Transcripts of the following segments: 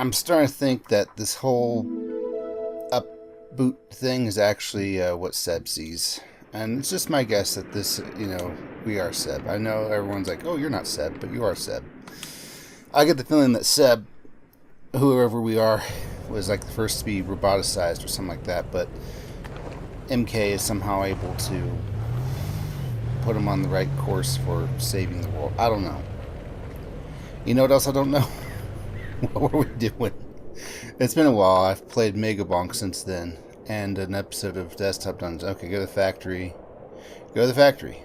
I'm starting to think that this whole up boot thing is actually what Seb sees. And it's just my guess that this, we are Seb. I know everyone's like, oh, you're not Seb, but you are Seb. I get the feeling that Seb, whoever we are, was like the first to be roboticized or something like that, but MK is somehow able to put him on the right course for saving the world. I don't know. You know what else I don't know? What were we doing? It's been a while. I've played Megabonk since then, and an episode of Desktop Dungeons. Okay, go to the factory. Go to the factory.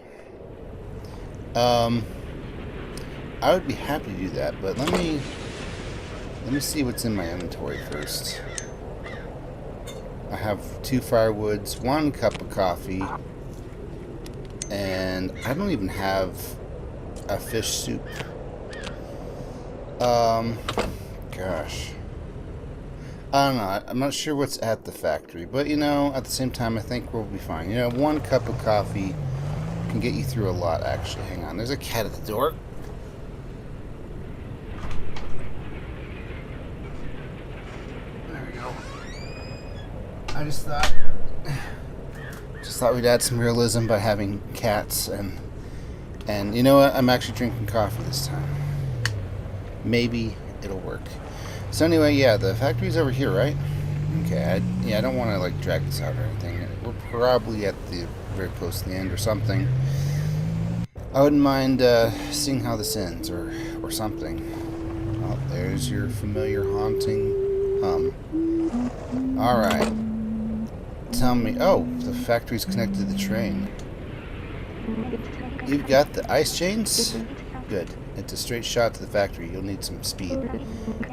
I would be happy to do that, but let me see what's in my inventory first. I have 2 firewoods, 1 cup of coffee, and I don't even have a fish soup. Gosh. I don't know. I'm not sure what's at the factory, but at the same time, I think we'll be fine. 1 cup of coffee can get you through a lot, actually. Hang on. There's a cat at the door. There we go. I just thought we'd add some realism by having cats, and you know what? I'm actually drinking coffee this time. Maybe it'll work. So anyway, yeah, the factory's over here, right? Okay, I don't want to like drag this out or anything. We're probably at the very close to the end or something. I wouldn't mind seeing how this ends or something. Oh, there's your familiar haunting hum. All right. Tell me. Oh, the factory's connected to the train. You've got the ice chains? Good. It's a straight shot to the factory. You'll need some speed.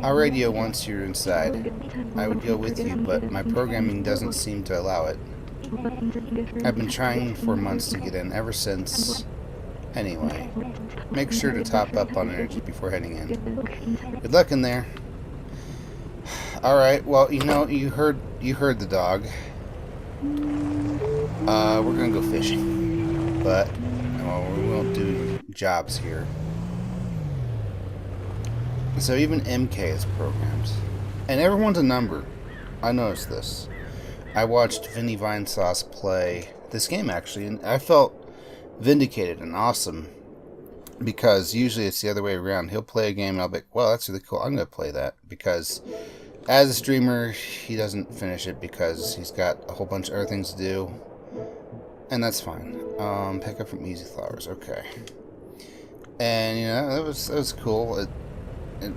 I'll radio once you're inside. I would go with you, but my programming doesn't seem to allow it. I've been trying for months to get in, ever since. Anyway, make sure to top up on energy before heading in. Good luck in there. Alright, well, you heard the dog. We're gonna go fishing. But, we won't do jobs here. So even MK is programmed. And everyone's a number. I noticed this. I watched Vinny Vinesauce play this game, actually, and I felt vindicated and awesome. Because usually it's the other way around. He'll play a game and I'll be like, well, that's really cool. I'm going to play that. Because as a streamer, he doesn't finish it because he's got a whole bunch of other things to do. And that's fine. Pick up from Easy Flowers. Okay. And, it was cool. It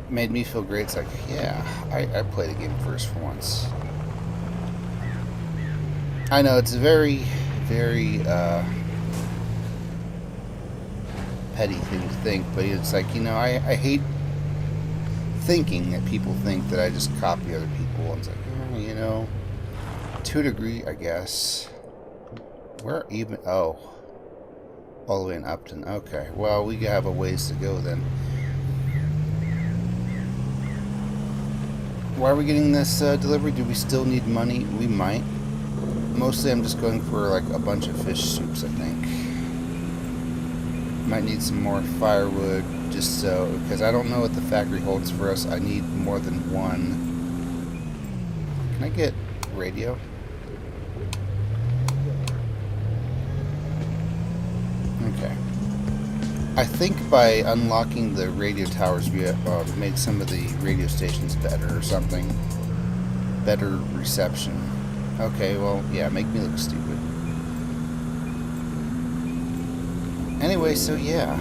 made me feel great. It's like, yeah, I played a game first for once. I know it's a very, very petty thing to think, but it's like, I hate thinking that people think that I just copy other people. And it's like, to a degree, I guess. Where even? Oh, all the way in Upton. Okay, well, we have a ways to go then. Why are we getting this delivery? Do we still need money? We might. Mostly I'm just going for like a bunch of fish soups, I think. Might need some more firewood just so, because I don't know what the factory holds for us. I need more than 1. Can I get radio? Okay. I think by unlocking the radio towers, we made some of the radio stations better or something. Better reception. Okay, well, yeah, make me look stupid. Anyway, so yeah.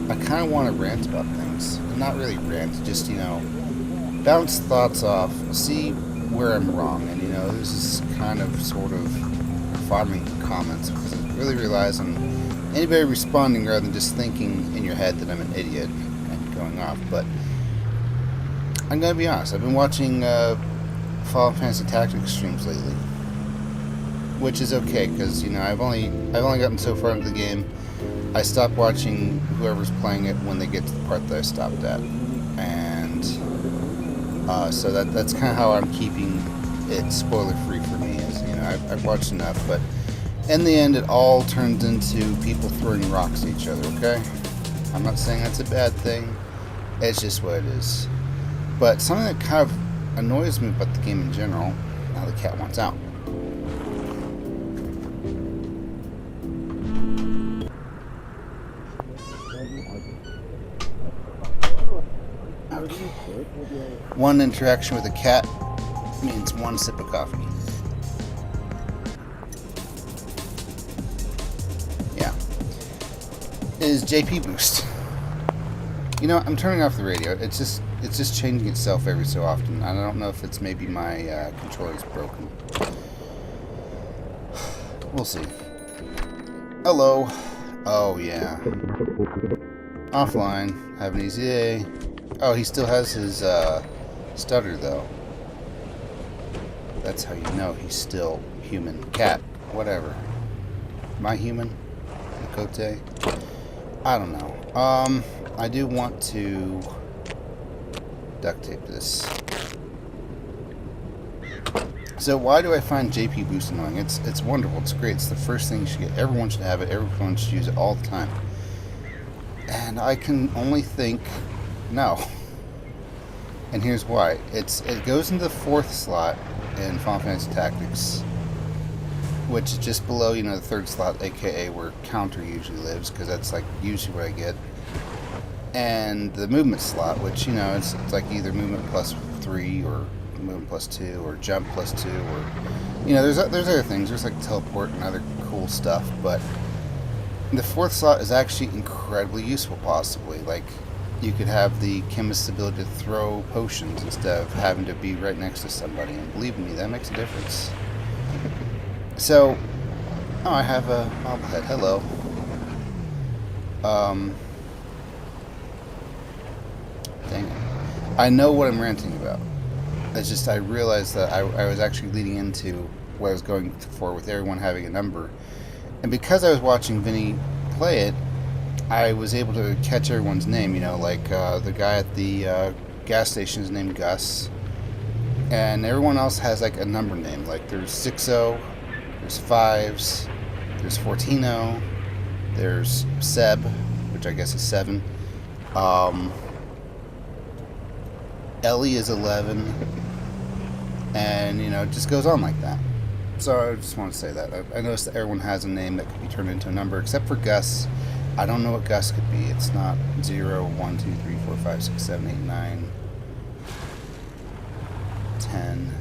I kind of want to rant about things. Not really rant, just, bounce thoughts off, see where I'm wrong. And, this is kind of sort of farming comments because it really relies on anybody responding rather than just thinking in your head that I'm an idiot and going off. But I'm gonna be honest. I've been watching Final Fantasy Tactics streams lately, which is okay because I've only gotten so far into the game. I stop watching whoever's playing it when they get to the part that I stopped at, and so that's kind of how I'm keeping it spoiler free for me. Is I've watched enough, but in the end, it all turns into people throwing rocks at each other. Okay, I'm not saying that's a bad thing. It's just what it is. But something that kind of annoys me about the game in general, now the cat wants out. Okay. One interaction with a cat means one sip of coffee. Yeah. Is JP Boost. You know, I'm turning off the radio. It's just changing itself every so often. I don't know if it's maybe my controller's broken. We'll see. Hello. Oh, yeah. Offline. Have an easy day. Oh, he still has his stutter, though. That's how you know he's still human. Cat. Whatever. Am I human? Makote? I don't know. I do want to duct tape this. So why do I find JP Boost annoying? It's wonderful. It's great. It's the first thing you should get. Everyone should have it. Everyone should use it all the time. And I can only think, no. And here's why. It goes into the 4th slot in Final Fantasy Tactics, which is just below, you know, the 3rd slot, aka where counter usually lives, because that's like usually what I get. And the movement slot, which, you know, it's like either movement +3 or movement +2 or jump +2, or, you know, there's other things. There's like teleport and other cool stuff, but the 4th slot is actually incredibly useful, possibly. Like, you could have the chemist's ability to throw potions instead of having to be right next to somebody, and believe me, that makes a difference. So, oh, I have a bobblehead. Hello. Dang it. I know what I'm ranting about. It's just I realized that I was actually leading into what I was going for with everyone having a number. And because I was watching Vinny play it, I was able to catch everyone's name. You know, like the guy at the gas station is named Gus. And everyone else has like a number name. Like there's 6-0, there's 5s, there's 14-0, there's Seb, which I guess is 7. Ellie is 11, and, you know, it just goes on like that. So I just want to say that. I noticed that everyone has a name that could be turned into a number, except for Gus. I don't know what Gus could be. It's not 0, 1, 2, 3, 4, 5, 6, 7, 8, 9, 10,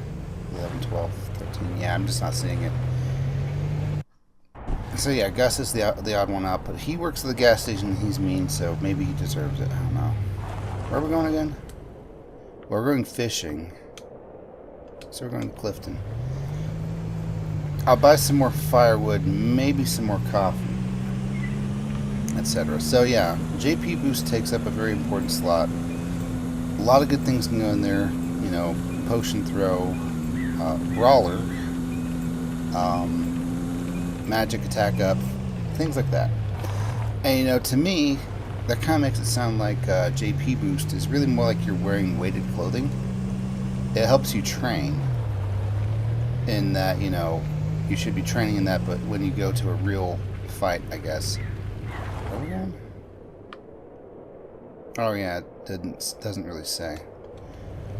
11, 12, 13. Yeah, I'm just not seeing it. So yeah, Gus is the odd one out, but he works at the gas station and he's mean, so maybe he deserves it. I don't know. Where are we going again? Well, we're going fishing. So we're going to Clifton. I'll buy some more firewood, maybe some more coffee, etc. So yeah, JP Boost takes up a very important slot. A lot of good things can go in there. You know, potion throw, brawler, magic attack up, things like that. And, you know, to me, that kind of makes it sound like JP Boost is really more like you're wearing weighted clothing. It helps you train in that, you know, you should be training in that, but when you go to a real fight, I guess. Where are we going? Oh yeah, it doesn't really say.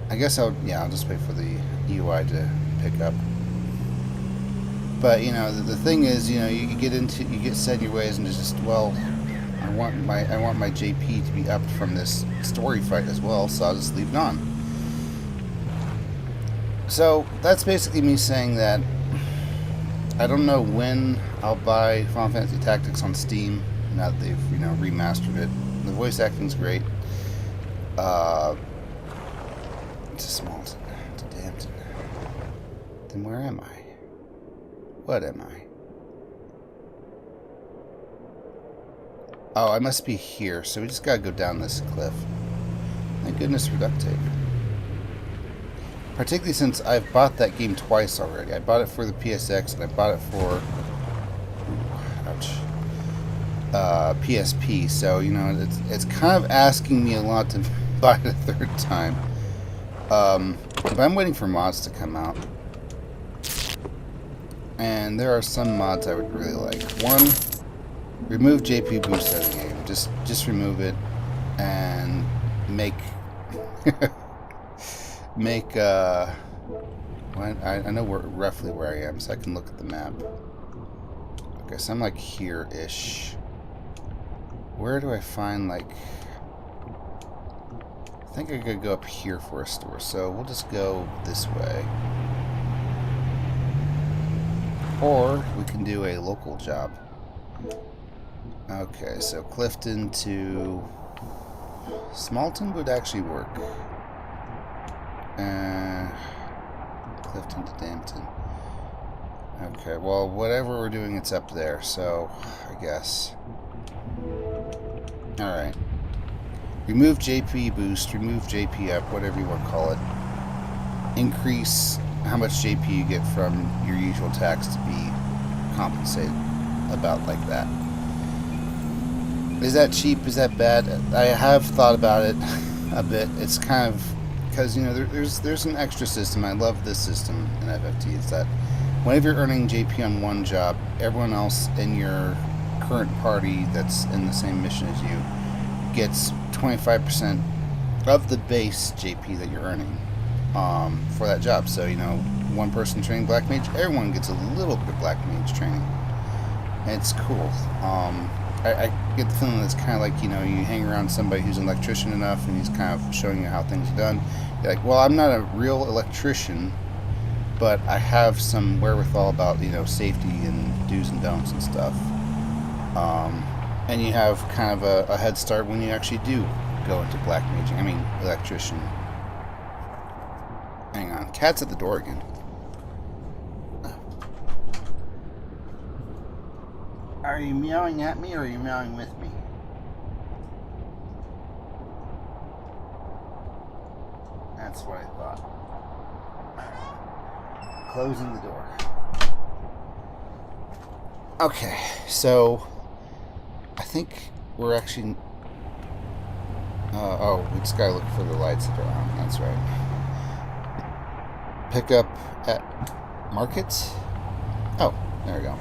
I guess I'll just wait for the UI to pick up. But, you know, the thing is, you know, you get set in your ways and it's just, well, I want my JP to be upped from this story fight as well, so I'll just leave it on. So that's basically me saying that I don't know when I'll buy Final Fantasy Tactics on Steam now that they've, you know, remastered it. The voice acting's great. It's a small, it's a Dampton. Then where am I? What am I? Oh, I must be here, so we just gotta go down this cliff. Thank goodness for duct tape. Particularly since I've bought that game twice already. I bought it for the PSX and I bought it for PSP. So, you know, it's kind of asking me a lot to buy it a third time. But I'm waiting for mods to come out. And there are some mods I would really like. One, remove JP Boost out of the game. Just remove it and make make I know roughly where I am, so I can look at the map. Okay, so I'm like here-ish. Where do I find, like... I think I could go up here for a store, so we'll just go this way. Or we can do a local job. Okay, so Clifton to... Smalton would actually work. Clifton to Dampton. Okay, well, whatever we're doing, it's up there, so I guess. Alright. Remove JP boost, remove JP up, whatever you want to call it. Increase how much JP you get from your usual tax to be compensated. About like that. Is that cheap? Is that bad? I have thought about it a bit. It's kind of... Because, you know, there's an extra system. I love this system in FFT. It's that whenever you're earning JP on one job, everyone else in your current party that's in the same mission as you gets 25% of the base JP that you're earning for that job. So, you know, one person training Black Mage, everyone gets a little bit of Black Mage training. It's cool. I get the feeling it's kind of like, you know, you hang around somebody who's an electrician enough and he's kind of showing you how things are done. You're like, well, I'm not a real electrician, but I have some wherewithal about, you know, safety and do's and don'ts and stuff. And you have kind of a head start when you actually do go into black maging. I mean, electrician. Hang on. Cat's at the door again. Are you meowing at me or are you meowing with me? That's what I thought. Closing the door. Okay, so I think we're actually... oh, we just gotta look for the lights that are on. That's right. Pick up at markets? Oh, there we go.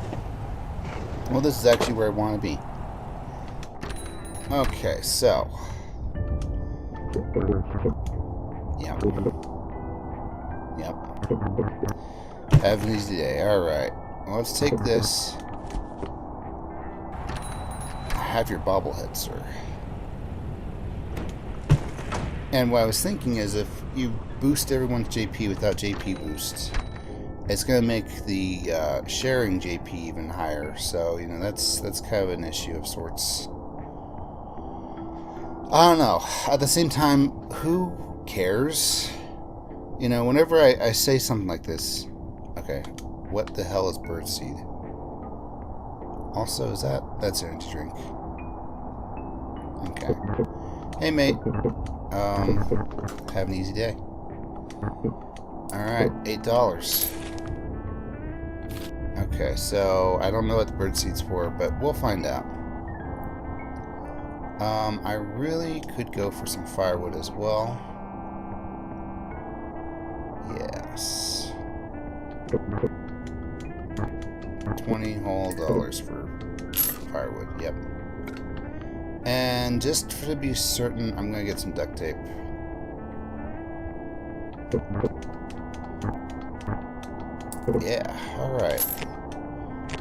Well, this is actually where I want to be. Okay, so... Yep. Have an easy day. Alright. Well, let's take this. Have your bobblehead, sir. And what I was thinking is if you boost everyone's JP without JP boosts, it's going to make the sharing JP even higher. So, you know, that's kind of an issue of sorts. I don't know. At the same time, who cares? You know, whenever I say something like this... Okay, what the hell is birdseed? Also, that's energy drink. Okay. Hey, mate. Have an easy day. Alright, $8. Okay, so I don't know what the birdseed's for, but we'll find out. I really could go for some firewood as well. Yes. $20 whole for firewood, yep. And just to be certain, I'm gonna get some duct tape. Yeah, alright.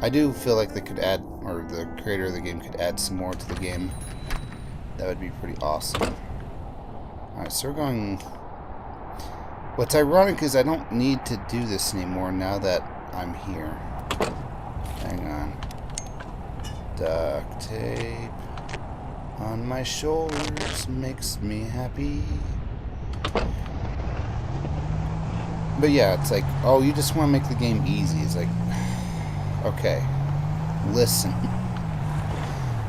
I do feel like they could add, or the creator of the game could add some more to the game. That would be pretty awesome. Alright, so we're going... What's ironic is I don't need to do this anymore now that I'm here. Hang on. Duct tape on my shoulders makes me happy. But yeah, it's like, oh, you just want to make the game easy. It's like, okay, listen.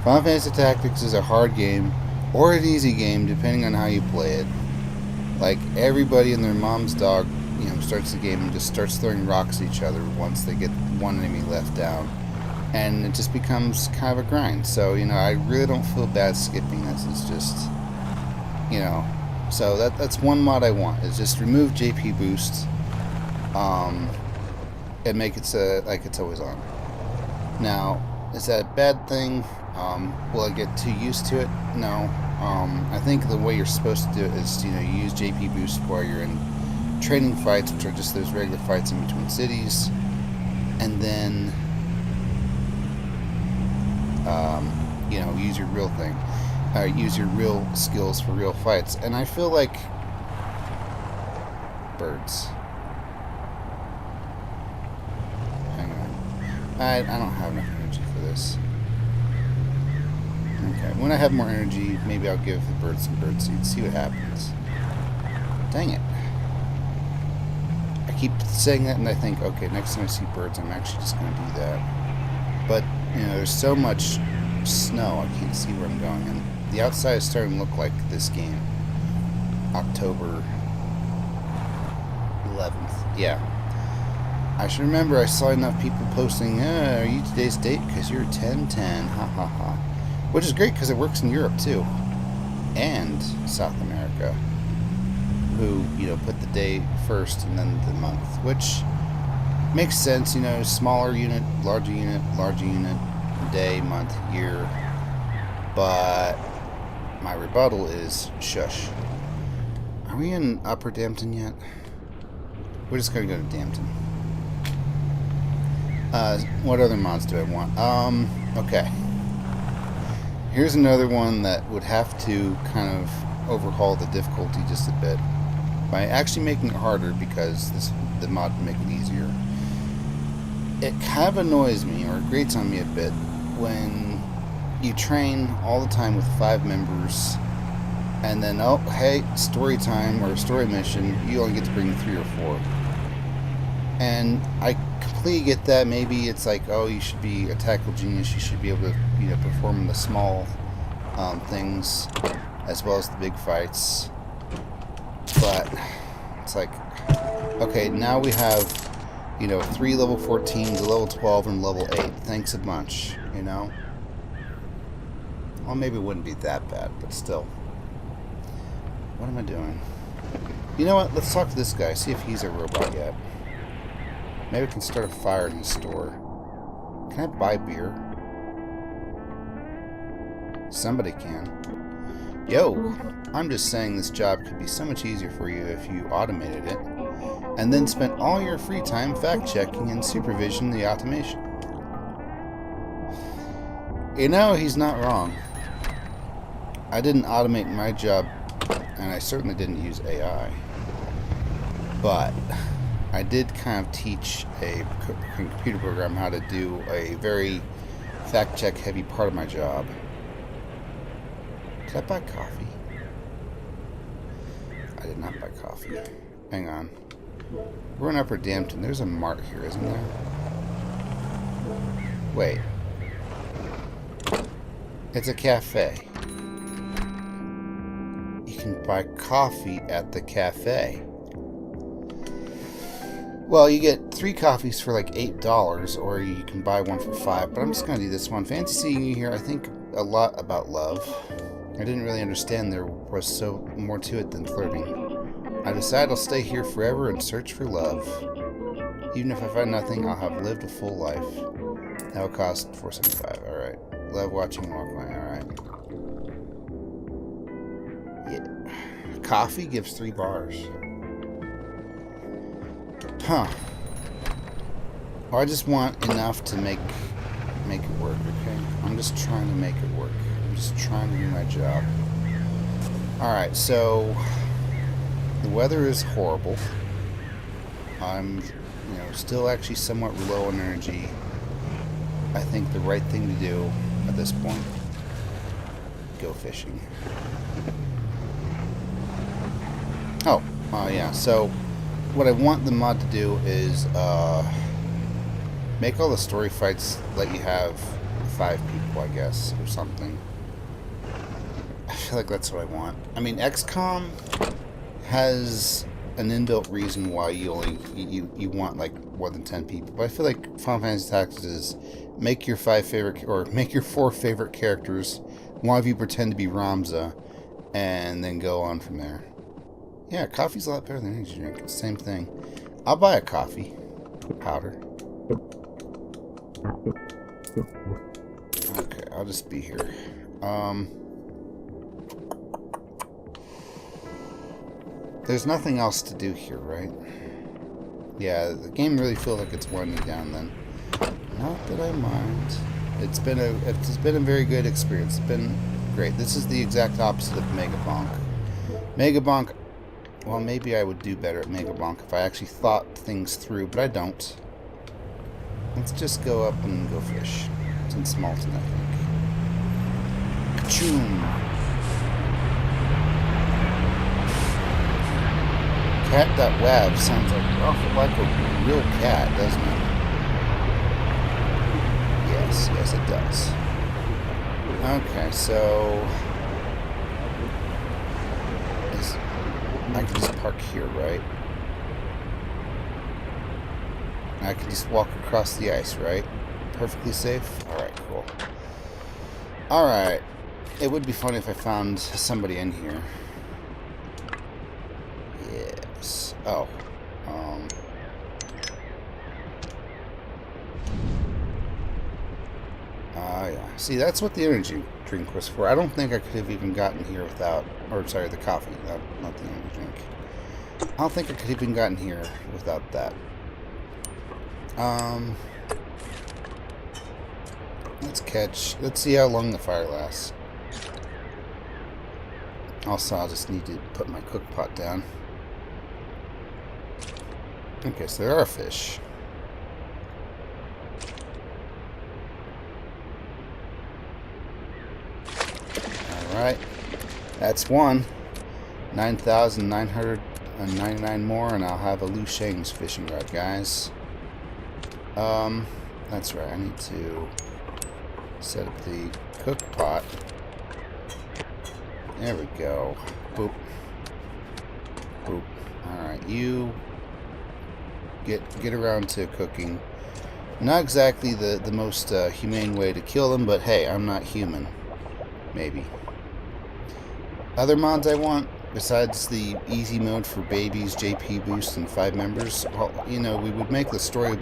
Final Fantasy Tactics is a hard game, or an easy game, depending on how you play it. Like, everybody and their mom's dog, you know, starts the game and just starts throwing rocks at each other once they get one enemy left down. And it just becomes kind of a grind. So, you know, I really don't feel bad skipping this. It's just, you know, so that's one mod I want, is just remove JP boost, and make it so, like it's always on. Now, is that a bad thing? Will I get too used to it? No. I think the way you're supposed to do it is, you use JP Boost while you're in training fights, which are just those regular fights in between cities, and then, use your real thing. Use your real skills for real fights. And I feel like birds. Hang on. I don't have enough energy for this. Okay, when I have more energy, maybe I'll give the birds some bird seeds. See what happens. Dang it. I keep saying that and I think, okay, next time I see birds, I'm actually just going to do that. But, there's so much snow, I can't see where I'm going. And the outside is starting to look like this game. October 11th. Yeah. I should remember I saw enough people posting, are you today's date? Because you're 1010. Ha ha ha. Which is great because it works in Europe too. And South America. Who, put the day first and then the month. Which makes sense, smaller unit, larger unit, day, month, year. But my rebuttal is shush. Are we in Upper Dampton yet? We're just going to go to Dampton. What other mods do I want? Okay. Here's another one that would have to kind of overhaul the difficulty just a bit by actually making it harder, because the mod would make it easier. It kind of annoys me, or grates on me a bit, when you train all the time with 5 members, and then, oh, hey, story time or story mission, you only get to bring 3 or 4. And I completely get that. Maybe it's like, oh, you should be a tactical genius, you should be able to, perform the small things as well as the big fights. But it's like, okay, now we have, 3 level 14s, a level 12, and level 8. Thanks a bunch, Well, maybe it wouldn't be that bad, but still. What am I doing? You know what? Let's talk to this guy, see if he's a robot yet. Maybe we can start a fire in the store. Can I buy beer? Somebody can. Yo, I'm just saying this job could be so much easier for you if you automated it, and then spent all your free time fact-checking and supervision the automation. He's not wrong. I didn't automate my job, and I certainly didn't use AI. But I did kind of teach a computer program how to do a very fact-check heavy part of my job. Did I buy coffee? I did not buy coffee. Hang on. We're in Upper Dampton. There's a mart here, isn't there? Wait. It's a cafe. You can buy coffee at the cafe. Well, you get 3 coffees for like $8, or you can buy one for $5, but I'm just going to do this one. Fancy seeing you here. I think a lot about love. I didn't really understand there was so more to it than flirting. I decide I'll stay here forever and search for love. Even if I find nothing, I'll have lived a full life. That will cost $4.75. Alright. Love watching Walkman. Alright. Yeah. Coffee gives 3 bars. Huh. Well, I just want enough to make it work, okay? I'm just trying to make it work. I'm just trying to do my job. Alright, so the weather is horrible. I'm, still actually somewhat low on energy. I think the right thing to do at this point, go fishing. Oh, yeah, so what I want the mod to do is make all the story fights let you have 5 people, I guess, or something. I feel like that's what I want. I mean, XCOM has an inbuilt reason why you only you want like more than 10 people, but I feel like Final Fantasy Tactics is make your 4 favorite characters. One of you pretend to be Ramza, and then go on from there. Yeah, coffee's a lot better than energy drink. It's the same thing. I'll buy a coffee powder. Okay, I'll I'll just be here. There's nothing else to do here, right? Yeah, the game really feels like it's winding down then. Not that I mind. It's been a very good experience. It's been great. This is the exact opposite of Megabonk. Megabonk, well, maybe I would do better at Megabonk if I actually thought things through, but I don't. Let's just go up and go fish. It's in Smalton, I think. Ka-choom! Cat.wab sounds like awful like a real cat, doesn't it? Yes, it does. Okay, so I can just park here, right? I can just walk across the ice, right? Perfectly safe? Alright, cool. Alright. It would be funny if I found somebody in here. Yes. Oh. Yeah. See, that's what the energy drink was for. I don't think I could have even gotten here without... Or, sorry, the coffee. Not the energy drink. I don't think I could have even gotten here without that. Let's see how long the fire lasts. Also, I'll just need to put my cook pot down. Okay, so there are fish. Alright. That's one. 9,999 more, and I'll have a Lu Sheng's fishing rod, guys. That's right. I need to set up the cook pot. There we go. Boop. Boop. Alright, you get around to cooking. Not exactly the most humane way to kill them, but hey, I'm not human. Maybe. Other mods I want, besides the easy mode for babies, JP boost, and 5 members, well, you know, we would make the story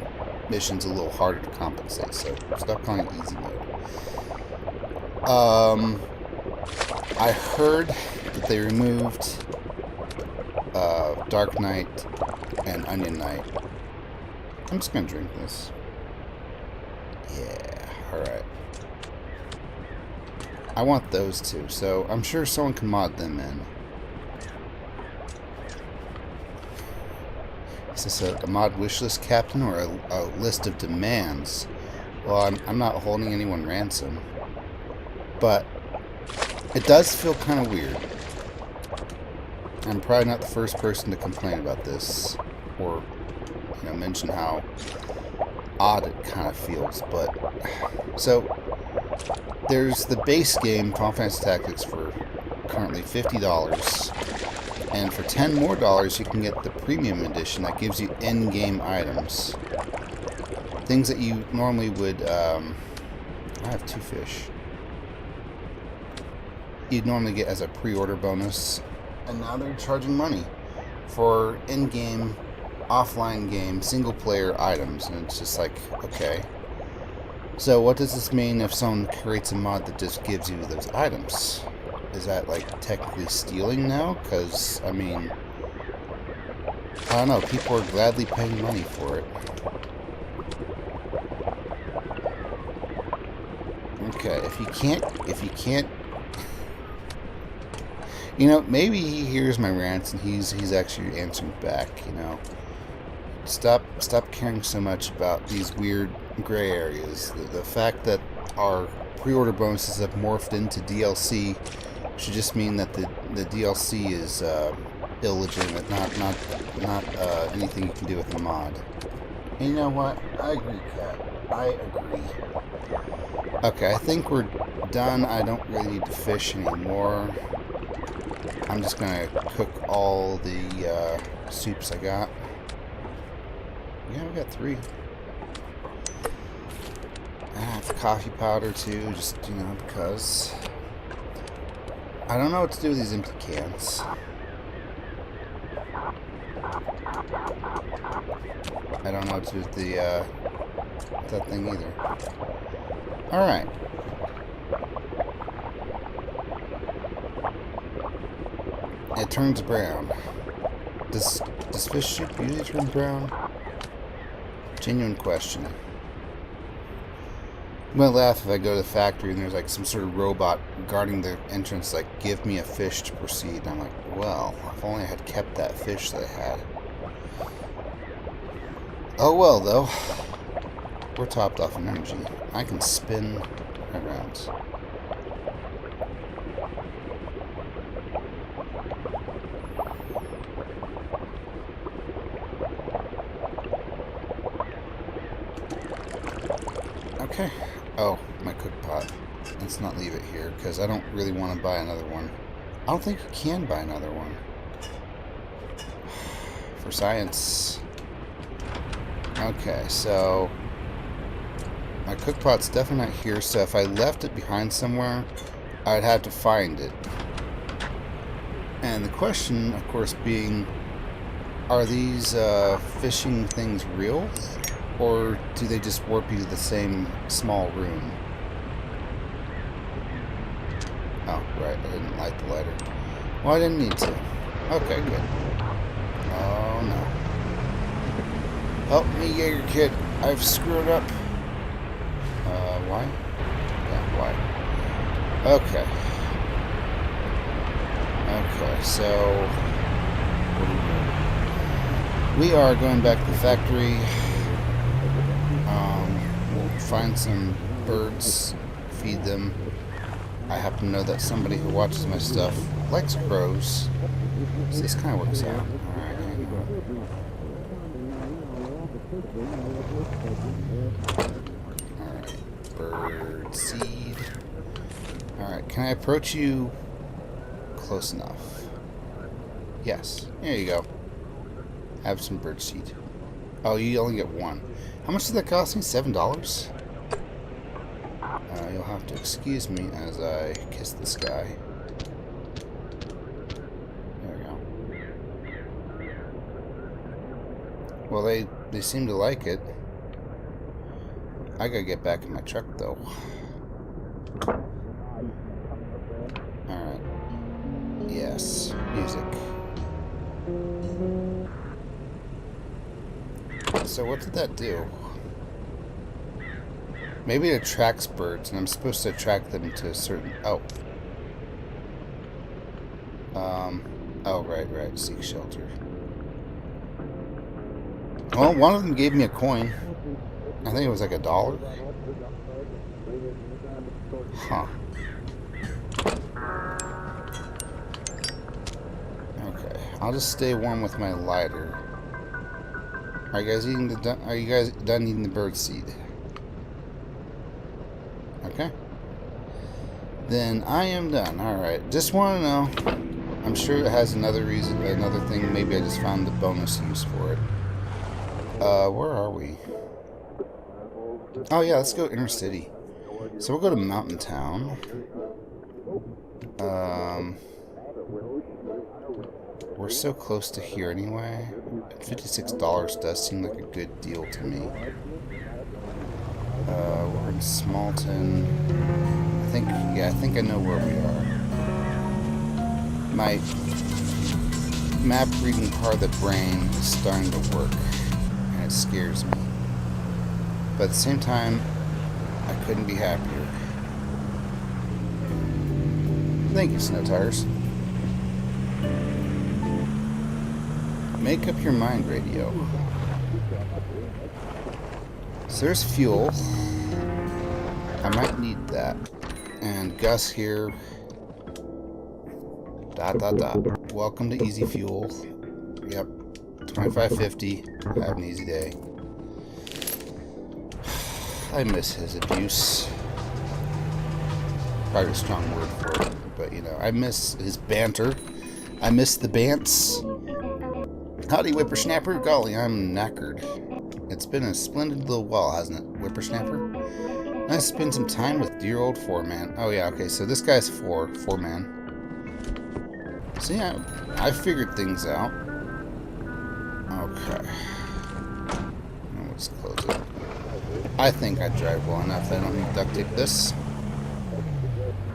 missions a little harder to compensate, so stop calling it easy mode. I heard that they removed Dark Knight and Onion Knight. I'm just gonna drink this. Yeah, alright. I want those two, so I'm sure someone can mod them in. Is this a mod wishlist, Captain, or a list of demands? Well, I'm not holding anyone ransom. But it does feel kind of weird. I'm probably not the first person to complain about this, or, you know, mention how odd it kind of feels, but... So, there's the base game, Final Fantasy Tactics, for currently $50, and for $10 more you can get the premium edition that gives you in-game items. Things that you normally would, I have 2 fish. You'd normally get as a pre-order bonus, and now they're charging money for in-game, offline game, single-player items, and it's just like, okay. So what does this mean if someone creates a mod that just gives you those items? Is that, like, technically stealing now? Because, I mean, I don't know, people are gladly paying money for it. Okay, if you can't, you know, maybe he hears my rants and he's actually answering back, you know. Stop caring so much about these weird gray areas. The fact that our pre-order bonuses have morphed into DLC should just mean that the DLC is illegitimate, not anything you can do with the mod. And you know what? I agree, Cat. I agree. Okay, I think we're done. I don't really need to fish anymore. I'm just gonna cook all the soups I got. Yeah, we got 3. I have coffee powder too, just, you know, because I don't know what to do with these empty cans. I don't know what to do with the that thing either. Alright. It turns brown. Does fish soup usually turn brown? Genuine question. I'm gonna laugh if I go to the factory and there's like some sort of robot guarding the entrance, like, give me a fish to proceed. And I'm like, well, if only I had kept that fish that I had. Oh well, though. We're topped off in energy. I can spin around. Okay. Oh, my cook pot. Let's not leave it here, because I don't really want to buy another one. I don't think you can buy another one. For science. Okay, so my cook pot's definitely not here, so if I left it behind somewhere, I'd have to find it. And the question, of course, being, are these fishing things real? Or do they just warp you to the same small room? Oh, right, I didn't light the lighter. Well, I didn't need to. Okay, good. Oh, no. Help me, Jaeger Kid. I've screwed up. Why? Yeah, why? Okay. Okay, so what are we doing? We are going back to the factory. We'll find some birds, feed them. I happen to know that somebody who watches my stuff likes crows, so this kind of works out. Alright, Alright, bird seed. Alright, can I approach you close enough? Yes, there you go. Have some bird seed. Oh, you only get one. How much did that cost me? $7? You'll have to excuse me as I kiss the sky. There we go. Well, they seem to like it. I gotta get back in my truck, though. Alright. Yes. Music. So what did that do? Maybe it attracts birds, and I'm supposed to attract them to a certain... Oh. Oh, right. Seek shelter. Well, one of them gave me a coin. I think it was like $1. Huh. Okay. I'll just stay warm with my lighter. Are you guys done eating the bird seed? Okay. Then I am done. Alright. Just want to know. I'm sure it has another reason, another thing. Maybe I just found the bonus use for it. Where are we? Oh yeah, let's go inner city. So we'll go to Mountain Town. We're so close to here anyway. $56 does seem like a good deal to me. We're in Smallton. I think I know where we are. My map reading part of the brain is starting to work, and it scares me. But at the same time, I couldn't be happier. Thank you, Snow Tires. Make up your mind, radio. So there's fuel. I might need that. And Gus here. ... Welcome to Easy Fuel. Yep. $25.50. Have an easy day. I miss his abuse. Probably a strong word for it. But, you know, I miss his banter. I miss the bants. Howdy, whippersnapper. Golly, I'm knackered. It's been a splendid little while, hasn't it, whippersnapper? Nice to spend some time with dear old Four-Man. Oh, yeah, okay, so this guy's Four-Man. So, yeah, I figured things out. Okay. Now let's close it. I think I drive well enough. I don't need to duct tape this.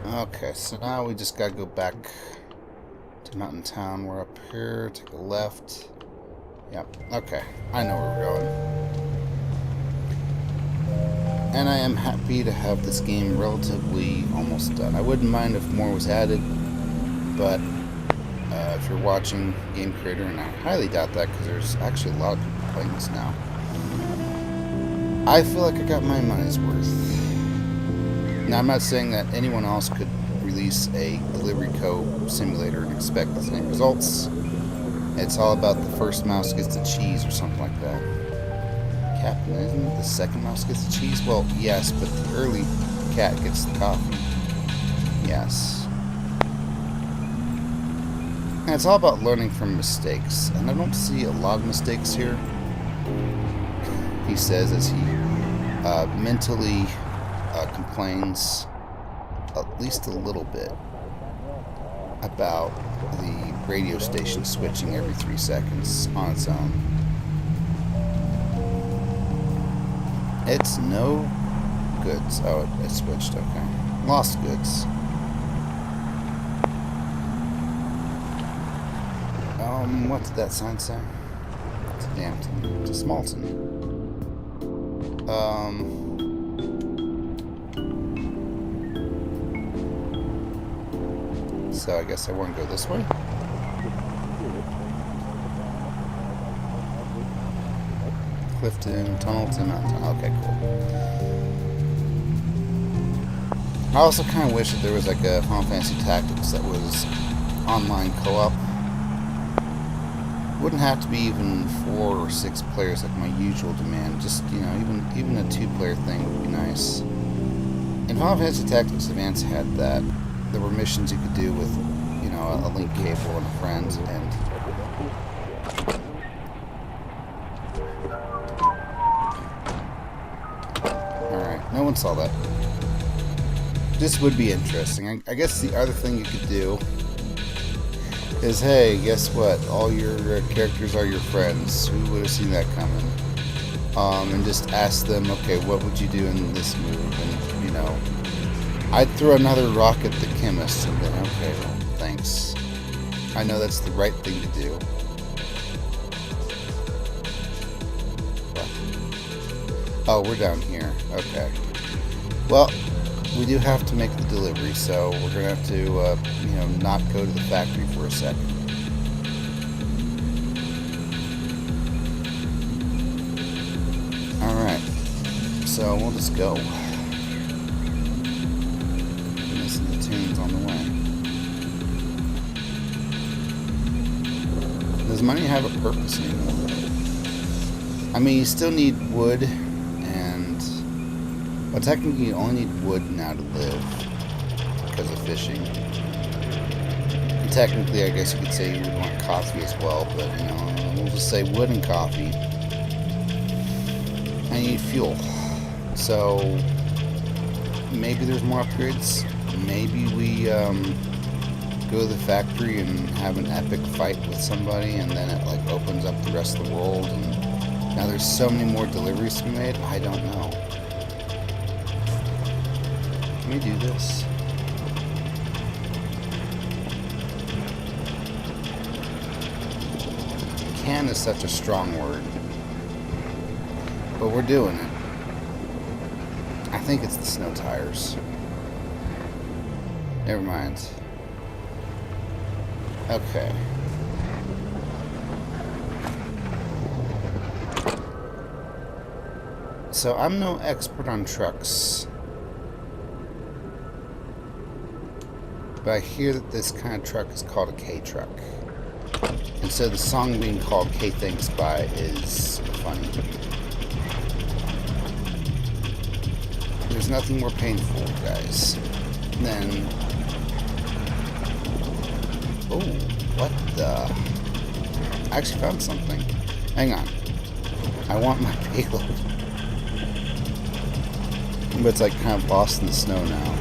Okay, so now we just gotta go back To Mountain Town. We're up here. Take a left. Yep. Okay. I know where we're going. And I am happy to have this game relatively almost done. I wouldn't mind if more was added, but if you're watching Game Creator, and I highly doubt that because there's actually a lot of people playing this now, I feel like I got my money's worth. Now, I'm not saying that anyone else could release a Delivery Co. simulator and expect the same results. It's all about the first mouse gets the cheese or something like that. Captain, isn't it the second mouse gets the cheese? Well, yes, but the early cat gets the coffee. Yes. And it's all about learning from mistakes, and I don't see a lot of mistakes here. He says as he mentally complains at least a little bit about the radio station switching every 3 seconds on its own. It's no goods. Oh, it switched. Okay. Lost goods. What did that sign say? It's a Dampton. It's a Smalton. So I guess I want to go this way. Clifton, Tunnelton, Mountain. Okay, cool. I also kind of wish that there was like a Final Fantasy Tactics that was online co-op. Wouldn't have to be even 4 or 6 players like my usual demand. Just, you know, even a 2-player thing would be nice. And Final Fantasy Tactics Advance had that. There were missions you could do with, you know, a link cable and a friend, and alright, no one saw that. This would be interesting. I guess the other thing you could do is, hey, guess what? All your characters are your friends. Who would have seen that coming? And just ask them, okay, what would you do in this move? And, you know, I'd throw another rock at the chemist, and then, okay, well, thanks. I know that's the right thing to do. What? Oh, we're down here. Okay. Well, we do have to make the delivery, so we're going to have to, you know, not go to the factory for a second. Alright. So we'll just go. Missing the tunes on the way. Does money have a purpose anymore? I mean, you still need wood, and... Well, technically you only need wood now to live because of fishing. And technically, I guess you could say you would want coffee as well, but, you know, we'll just say wood and coffee. I need fuel. So, maybe there's more upgrades. Maybe we go to the factory and have an epic fight with somebody, and then it like opens up the rest of the world, and now there's so many more deliveries to be made. I don't know. Can we do this? Can is such a strong word, but we're doing it. I think it's the snow tires. Never mind. Okay. So I'm no expert on trucks, but I hear that this kind of truck is called a K-truck. And so the song being called K-Thanks By is funny. There's nothing more painful, guys, than... Oh, what the... I actually found something. Hang on. I want my payload. But it's like kind of lost in the snow now.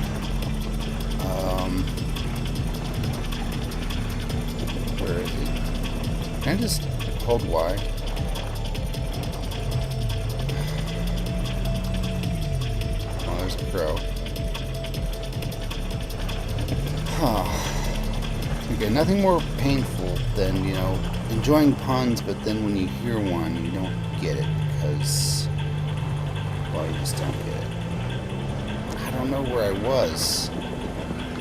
Where is it? Can I just hold Y? Oh, there's a crow. Huh. Okay, nothing more painful than, you know, enjoying puns, but then when you hear one, you don't get it because, well, you just don't get it. I don't know where I was.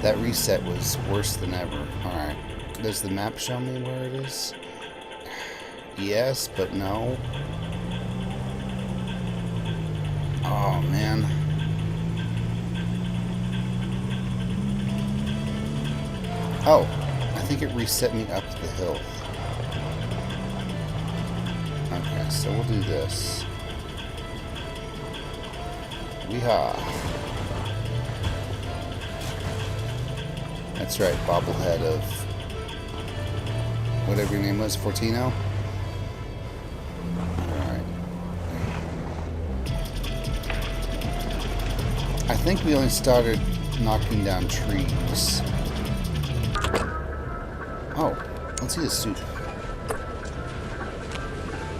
That reset was worse than ever. Alright. Does the map show me where it is? Yes, but no. Oh, man. Oh, I think it reset me up the hill. Okay, so we'll do this. Weehaw. That's right, bobblehead of whatever your name was, Fortino? Alright. I think we only started knocking down trees. Oh, let's see the suit.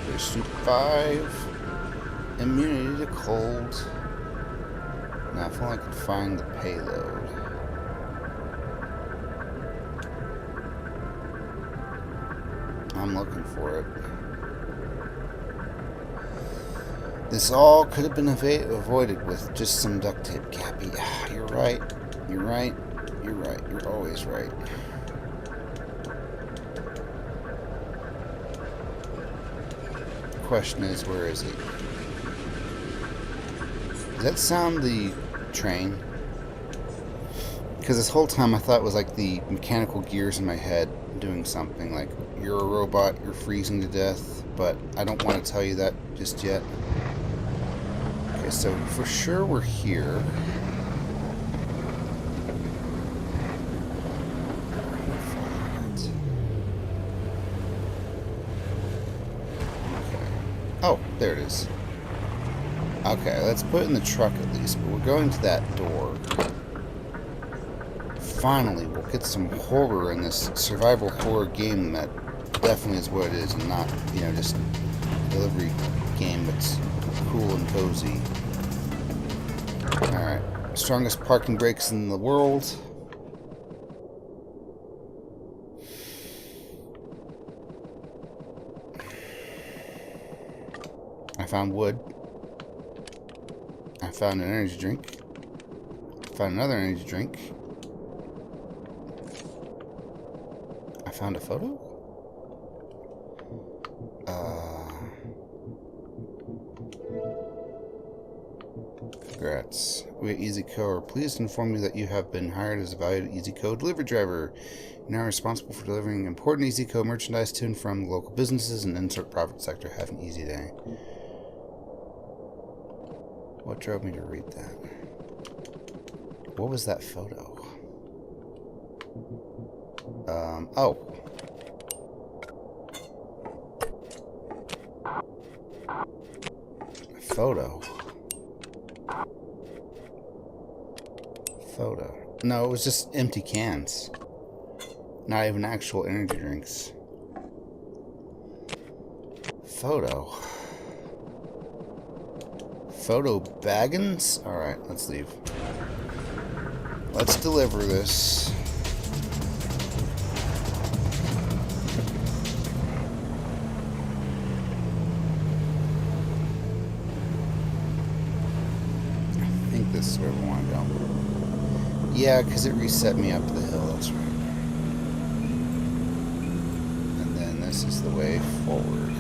There's suit 5. Immunity to cold. Now, if only I could find the payload. I'm looking for it. This all could have been avoided with just some duct tape, Cappy. You're right. You're right. You're right. You're always right. The question is, where is it? Does that sound the train? Because this whole time I thought it was like the mechanical gears in my head doing something like, you're a robot, you're freezing to death, but I don't want to tell you that just yet. Okay, so for sure we're here. Okay. Oh, there it is. Okay, let's put it in the truck at least, but we're going to that door. Finally, we'll get some horror in this survival horror game that definitely is what it is, and not, you know, just a delivery game that's cool and cozy. Alright. Strongest parking brakes in the world. I found wood. I found an energy drink. I found another energy drink. I found a photo? Congrats. We at EasyCo are pleased to inform you that you have been hired as a valued EasyCo delivery driver. You're now responsible for delivering important EasyCo merchandise to and from local businesses and insert profit sector. Have an easy day. What drove me to read that? What was that photo? Oh. Photo. No, it was just empty cans. Not even actual energy drinks. Photo. Photo Baggins? Alright, let's leave. Let's deliver this. I think this is where we want to go. Yeah, because it reset me up the hill, that's right. And then this is the way forward.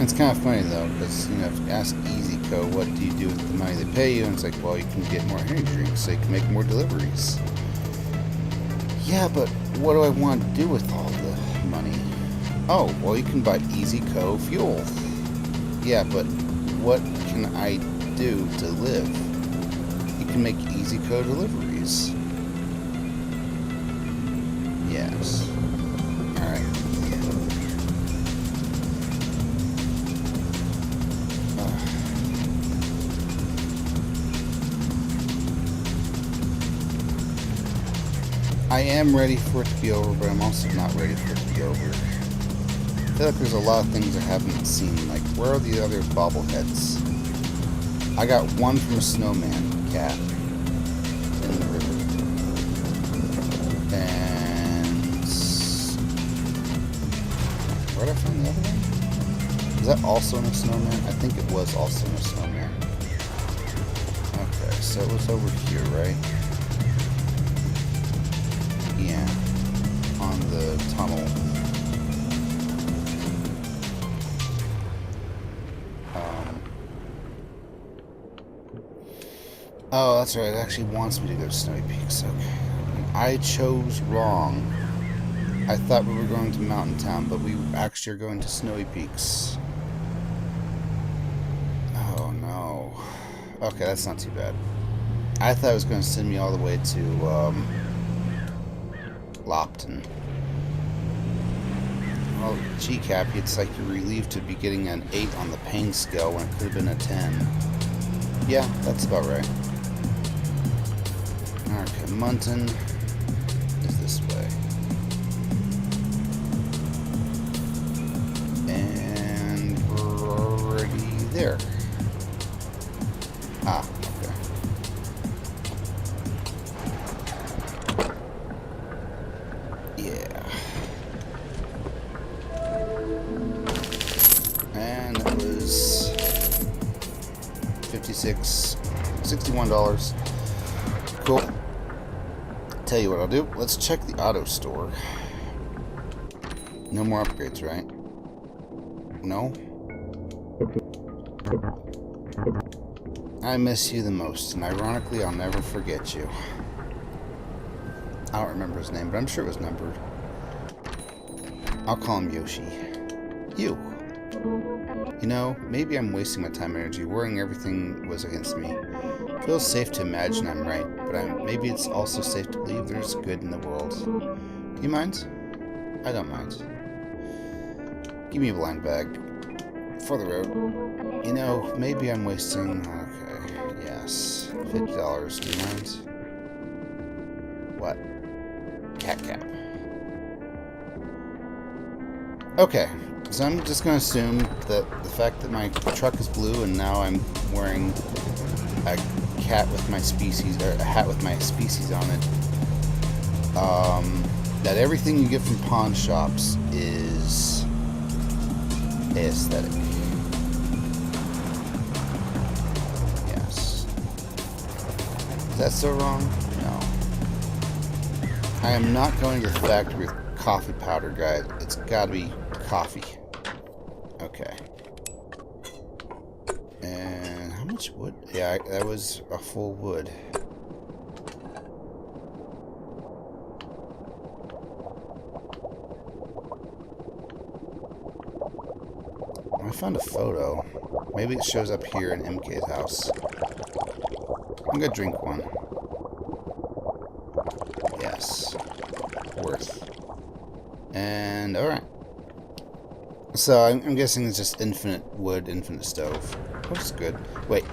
It's kind of funny though, because, you know, if you ask EasyCo, what do you do with the money they pay you? And it's like, well, you can get more energy drinks so you can make more deliveries. Yeah, but what do I want to do with all the money? Oh, well, you can buy EasyCo fuel. Yeah, but what can I do to live? You can make EasyCo deliveries. Yes. Alright. I am ready for it to be over, but I'm also not ready for it to be over. I feel like there's a lot of things I haven't seen. Like, where are the other bobbleheads? I got one from a snowman. cat in the river. And where did I find the other one? Was that also in a snowman? I think it was also in a snowman. Okay, so it was over here, right? Yeah, on the tunnel. Oh, that's right. It actually wants me to go to Snowy Peaks. Okay. I chose wrong. I thought we were going to Mountain Town, but we actually are going to Snowy Peaks. Oh, no. Okay, that's not too bad. I thought it was going to send me all the way to, Lopton. Well, gee, Cappy, it's like you're relieved to be getting an 8 on the pain scale when it could have been a 10. Yeah, that's about right. Okay, Munton is this way. And we're already there. Ah, okay. Yeah. And it was $61. Cool. Tell you what I'll do. Let's check the auto store. No more upgrades, right? No? I miss you the most, and ironically, I'll never forget you. I don't remember his name, but I'm sure it was numbered. I'll call him Yoshi. You. You know, maybe I'm wasting my time and energy worrying everything was against me. It feels safe to imagine I'm right, but maybe it's also safe to believe there's good in the world. Do you mind? I don't mind. Give me a blind bag. For the road. You know, maybe I'm wasting... Okay, yes. $50. Do you mind? What? Cat cap. Okay. So I'm just going to assume that the fact that my truck is blue and now I'm wearing a cat with my species, or a hat with my species on it, that everything you get from pawn shops is aesthetic. Yes. Is that so wrong? No. I am not going to the factory with coffee powder, guys. It's got to be coffee. Okay. And how much wood? Yeah, that was a full wood. I found a photo. Maybe it shows up here in MK's house. I'm gonna drink one. Yes. Worth. And, alright. So, I'm guessing it's just infinite wood, infinite stove. Which is good. Wait.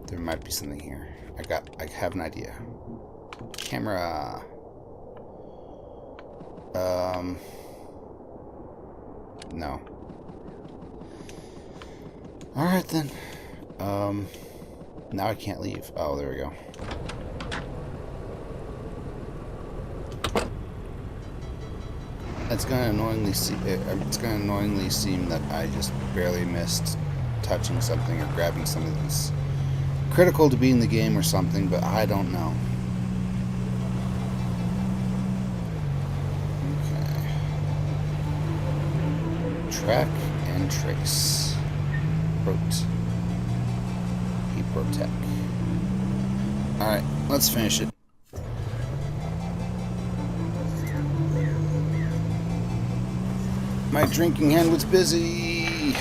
There might be something here. I have an idea. Camera. No. Alright then. Now I can't leave. Oh, there we go. It's gonna annoyingly seem that I just barely missed touching something or grabbing something that's critical to be in the game or something, but I don't know. Okay. Track and trace. Protec. Alright, let's finish it. My drinking hand was busy.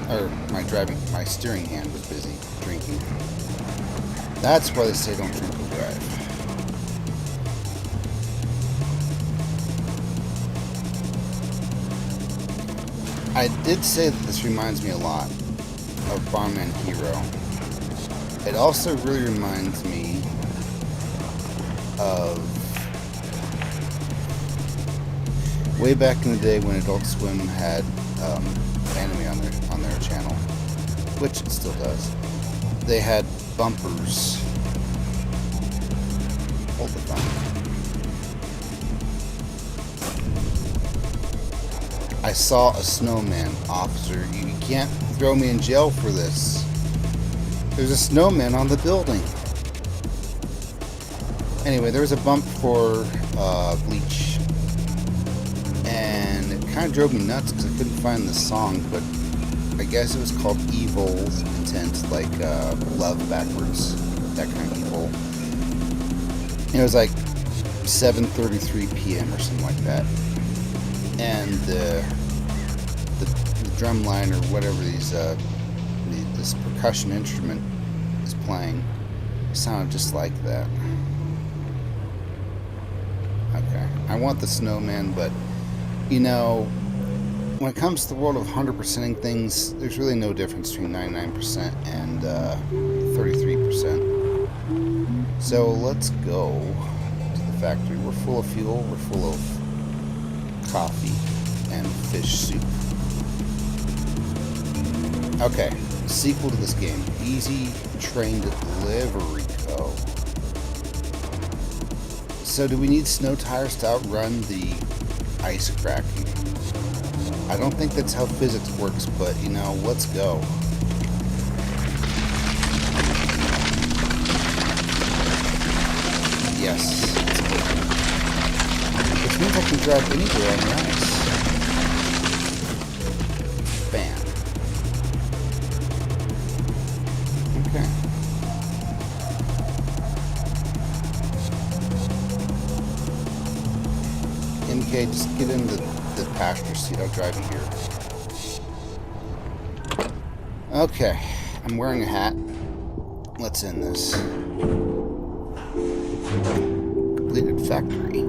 Or my steering hand was busy drinking. That's why they say don't drink and drive. I did say that this reminds me a lot of Bomberman Hero. It also really reminds me of way back in the day when Adult Swim had anime on their channel, which it still does. They had bumpers. Hold the phone. I saw a snowman, officer. You can't throw me in jail for this. There's a snowman on the building. Anyway, there was a bump for Bleach. And it kind of drove me nuts because I couldn't find the song, but I guess it was called Evil Intent, like love backwards, that kind of evil. It was like 7:33 p.m. or something like that. And the drum line or whatever this percussion instrument is playing sounded just like that. Okay, I want the snowman, but you know, when it comes to the world of 100%ing things, there's really no difference between 99% and 33%. So let's go to the factory. We're full of fuel, we're full of coffee and fish soup. Okay, sequel to this game, Easy Train Delivery Co. So do we need snow tires to outrun the ice cracking? I don't think that's how physics works, but you know, let's go. Yes, it's good. Which means I can drive anywhere on the ice. Bam. Okay. MK, just get in the passenger seat. I'll drive you here. Okay. I'm wearing a hat. Let's end this. Completed factory.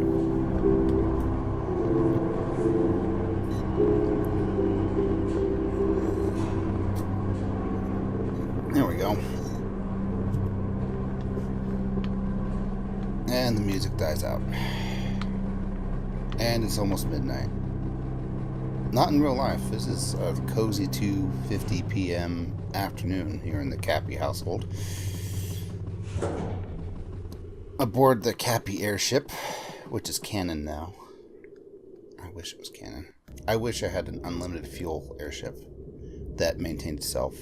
There we go. And the music dies out. And it's almost midnight. Not in real life. This is a cozy 2:50 p.m. afternoon here in the Cappy household. Aboard the Cappy airship, which is canon now. I wish it was canon. I wish I had an unlimited fuel airship that maintained itself.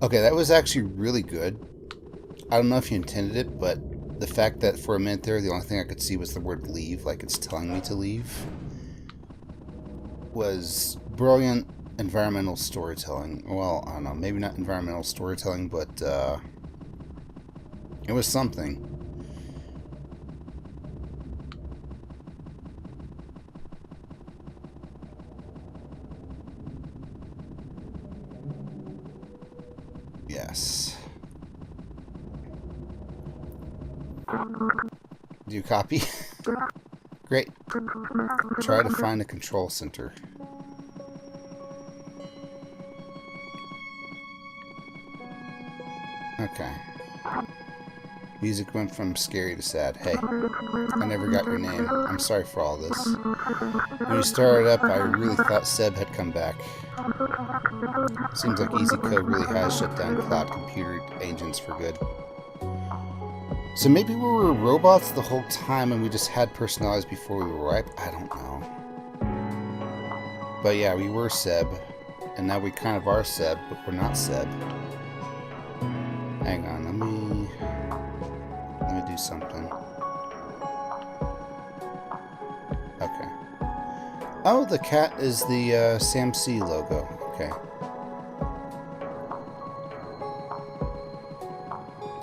Okay, that was actually really good. I don't know if you intended it, but the fact that for a minute there, the only thing I could see was the word leave, like it's telling me to leave, was brilliant environmental storytelling. Well, I don't know, maybe not environmental storytelling, but it was something. Yes. Do you copy? Great. Try to find a control center. Okay. Music went from scary to sad. Hey, I never got your name. I'm sorry for all this. When you started up, I really thought Seb had come back. Seems like EasyCo really has shut down cloud computer agents for good. So maybe we were robots the whole time and we just had personalities before we were ripe? I don't know. But yeah, we were Seb. And now we kind of are Seb, but we're not Seb. Hang on, let me do something. Okay. Oh, the cat is the SAMC logo. Okay.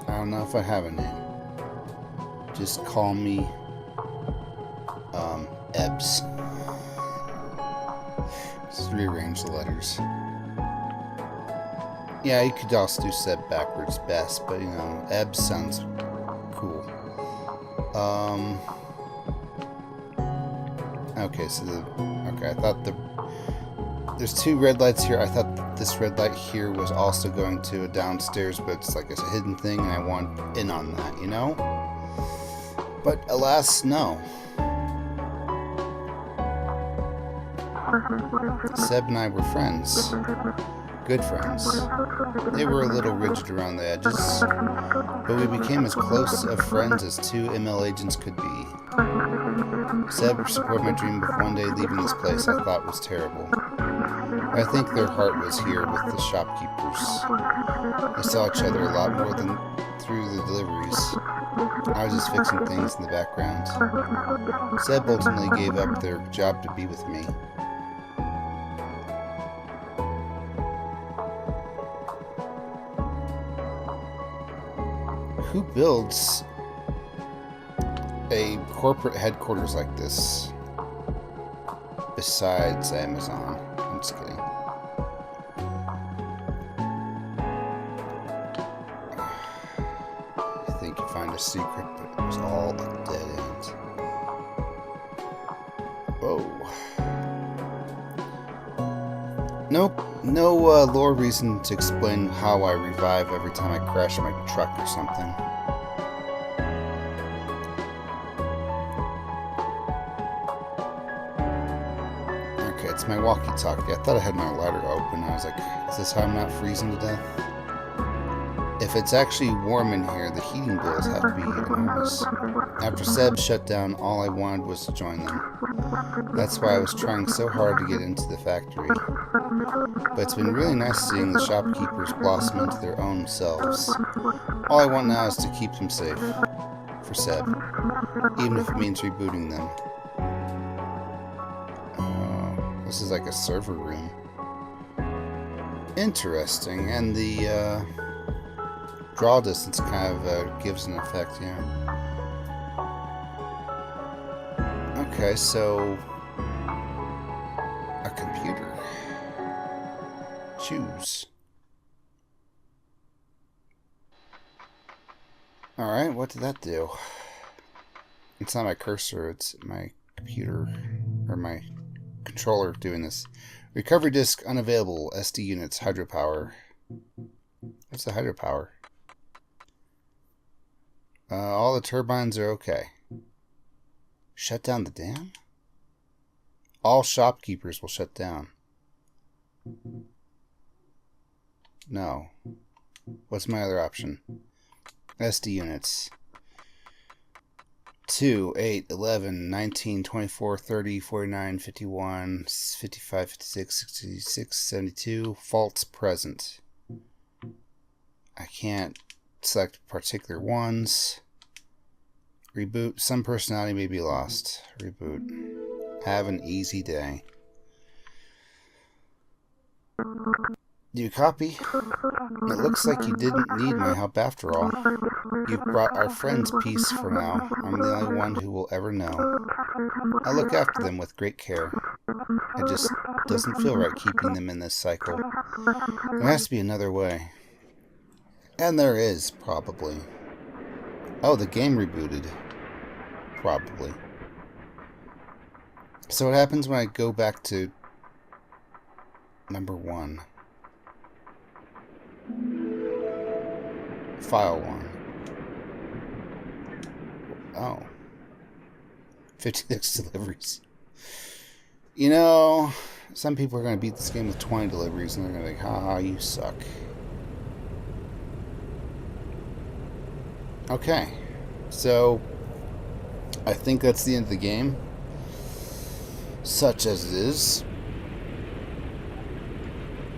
I don't know if I have a name. Just call me Ebbs. Just rearrange the letters. Yeah, you could also do Seb backwards best, but you know, Ebbs sounds cool. Okay, so I thought there's two red lights here. I thought this red light here was also going to a downstairs, but it's like a hidden thing, and I want in on that, you know? But alas, no. Seb and I were friends. Good friends. They were a little rigid around the edges, but we became as close of friends as two ML agents could be. Seb supported my dream of one day leaving this place I thought was terrible. I think their heart was here with the shopkeepers. They saw each other a lot more than through the deliveries. I was just fixing things in the background. Seb ultimately gave up their job to be with me. Who builds a corporate headquarters like this besides Amazon? I'm just kidding. I think you find a secret, but it was all a dead end. Whoa. Nope. No lore reason to explain how I revive every time I crash my truck or something. Okay, it's my walkie-talkie. I thought I had my lighter open. I was like, is this how I'm not freezing to death? If it's actually warm in here, the heating bills have to be enormous. After Seb shut down, all I wanted was to join them. That's why I was trying so hard to get into the factory. But it's been really nice seeing the shopkeepers blossom into their own selves. All I want now is to keep them safe. For Seb. Even if it means rebooting them. This is like a server room. Interesting. And the draw distance kind of gives an effect here. Okay, so a computer. Choose. Alright, what did that do? It's not my cursor, it's my computer, or my controller doing this. Recovery disk unavailable, SD units, hydropower. What's the hydropower? All the turbines are okay. Shut down the dam? All shopkeepers will shut down. No. What's my other option? SD units. 2, 8, 11, 19, 24, 30, 49, 51, 55, 56, 66, 72. Faults present. I can't select particular ones. Reboot. Some personality may be lost. Reboot. Have an easy day. Do you copy? It looks like you didn't need my help after all. You've brought our friends peace for now. I'm the only one who will ever know. I look after them with great care. It just doesn't feel right keeping them in this cycle. There has to be another way. And there is, probably. Oh, the game rebooted. Probably. So what happens when I go back to number 1? File 1. Oh. 56 deliveries. You know, some people are going to beat this game with 20 deliveries and they're going to be like, haha, you suck. Okay. So, I think that's the end of the game. Such as it is.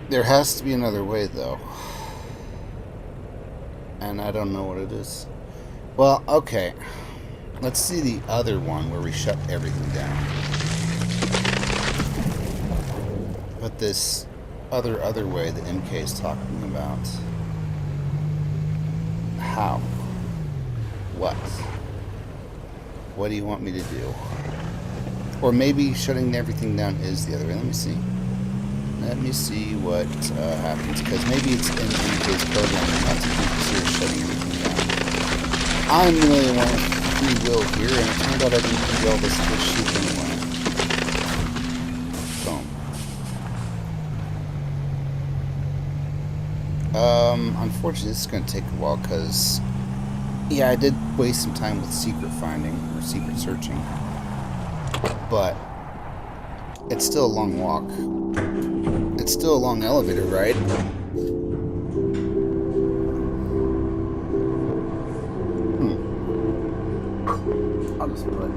There has to be another way, though. And I don't know what it is. Well, okay. Let's see the other one where we shut everything down. But this other way that MK is talking about. How? What? What do you want me to do? Or maybe shutting everything down is the other way. Let me see. Let me see what happens. Because maybe it's in MK's program not to consider shutting everything down. I'm the only one with free will here, and it turned out I didn't do all this shit anyway. Boom. Unfortunately, this is going to take a while, because yeah, I did waste some time with secret finding, or secret searching. But it's still a long walk. It's still a long elevator ride. I'll just put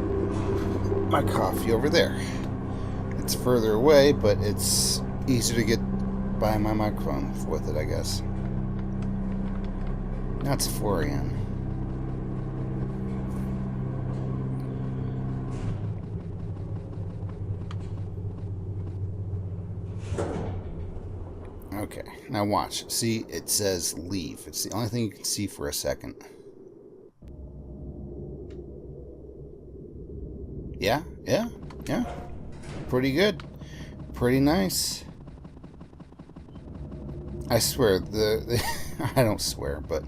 my coffee over there. It's further away, but it's easier to get by my microphone with it, I guess. Now it's 4 a.m. Okay, now watch. See, it says leave. It's the only thing you can see for a second. Yeah. Pretty good. Pretty nice. I swear, I don't swear, but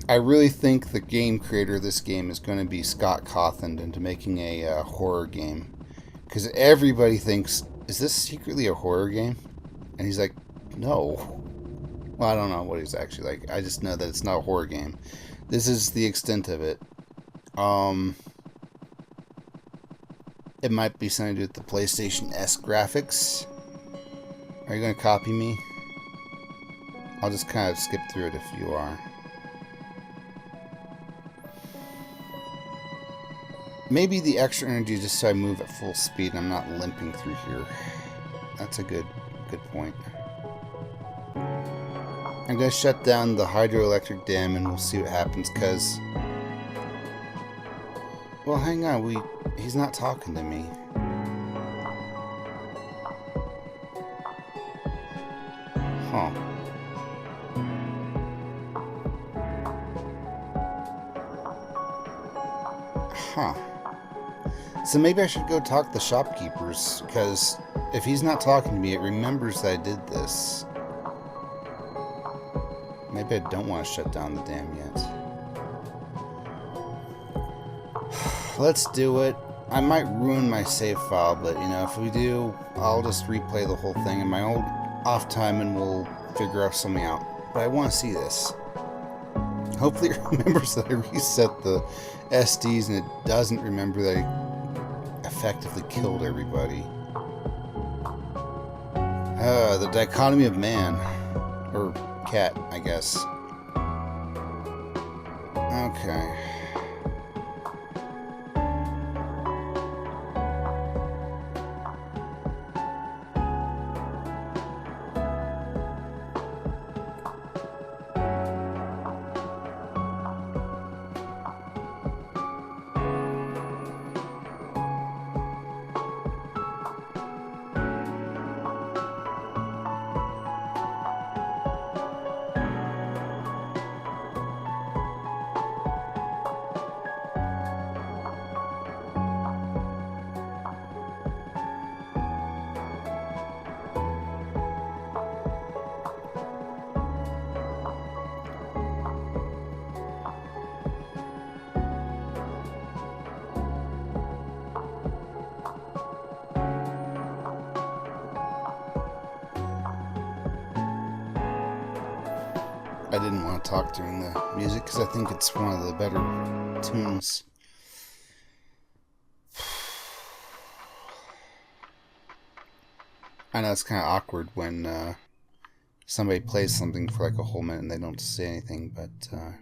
I really think the game creator of this game is going to be Scott Cawthon into making a horror game. Because everybody thinks, is this secretly a horror game? And he's like, no. Well, I don't know what he's actually like. I just know that it's not a horror game. This is the extent of it. It might be something to do with the PlayStation-esque graphics. Are you going to copy me? I'll just kind of skip through it if you are. Maybe the extra energy is just so I move at full speed and I'm not limping through here. That's a good point. I'm going to shut down the hydroelectric dam and we'll see what happens, because... Well, hang on, he's not talking to me. Huh. Huh. So maybe I should go talk to the shopkeepers, because if he's not talking to me, it remembers that I did this. Maybe I don't want to shut down the dam yet. Let's do it. I might ruin my save file, but, you know, if we do, I'll just replay the whole thing in my old off time and we'll figure out something out. But I want to see this. Hopefully it remembers that I reset the SDs and it doesn't remember that I effectively killed everybody. The dichotomy of man. Or cat, I guess. Okay. I didn't want to talk during the music because I think it's one of the better tunes. I know it's kind of awkward when somebody plays something for like a whole minute and they don't say anything, but yeah,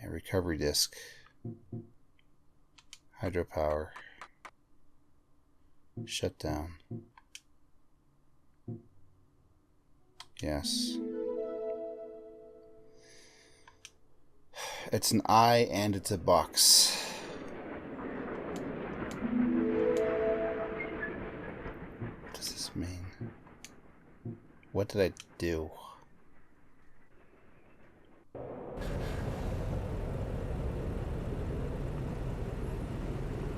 recovery disk, hydropower, shut down. Yes. It's an eye and it's a box. What does this mean? What did I do?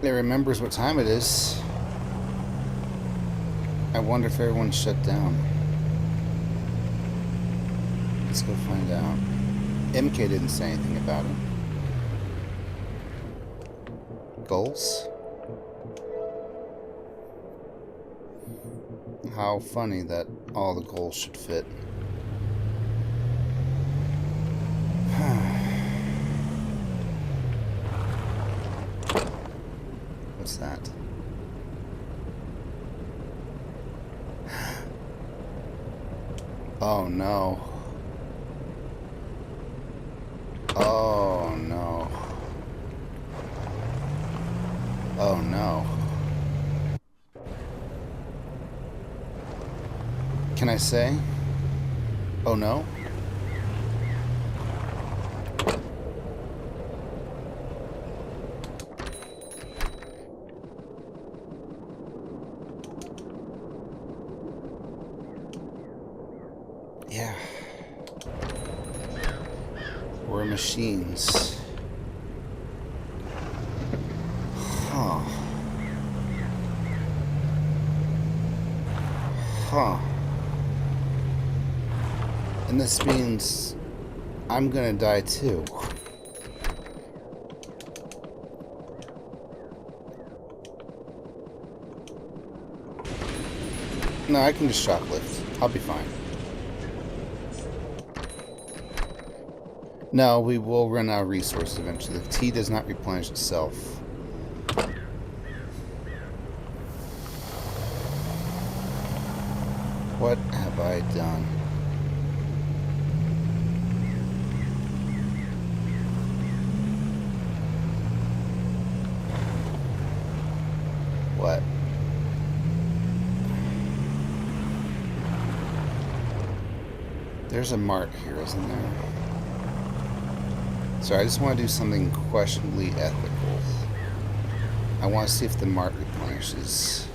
It remembers what time it is. I wonder if everyone's shut down. Let's go find out. MK didn't say anything about it. Goals? How funny that all the goals should fit. What's that? Oh no. Oh no. Oh no. Can I say? Oh no? Yeah. We're machines. Huh. Huh. And this means I'm gonna die too. No, I can just shoplift. I'll be fine. No, we will run out of resources eventually. The tea does not replenish itself. What have I done? What? There's a mark here, isn't there? So I just want to do something questionably ethical. I want to see if the mark replenishes.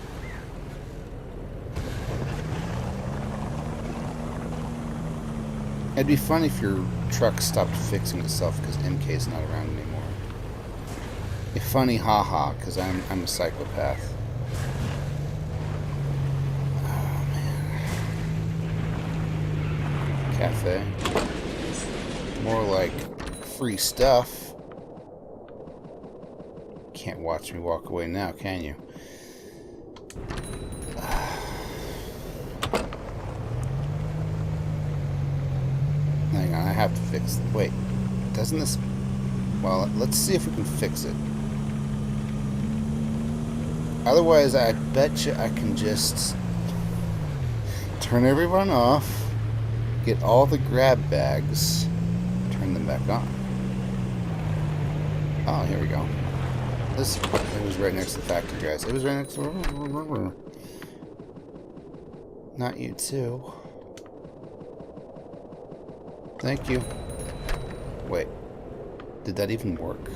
It'd be funny if your truck stopped fixing itself because MK is not around anymore. A funny haha, because I'm a psychopath. Oh man. Cafe. More like free stuff. Can't watch me walk away now, can you? Hang on, I have to fix it. Wait, doesn't this... Well, let's see if we can fix it. Otherwise, I bet you I can just turn everyone off, get all the grab bags, turn them back on. Oh, here we go. This, it was right next to the factory, guys. It was right next to... Not you, too. Thank you. Wait. Did that even work?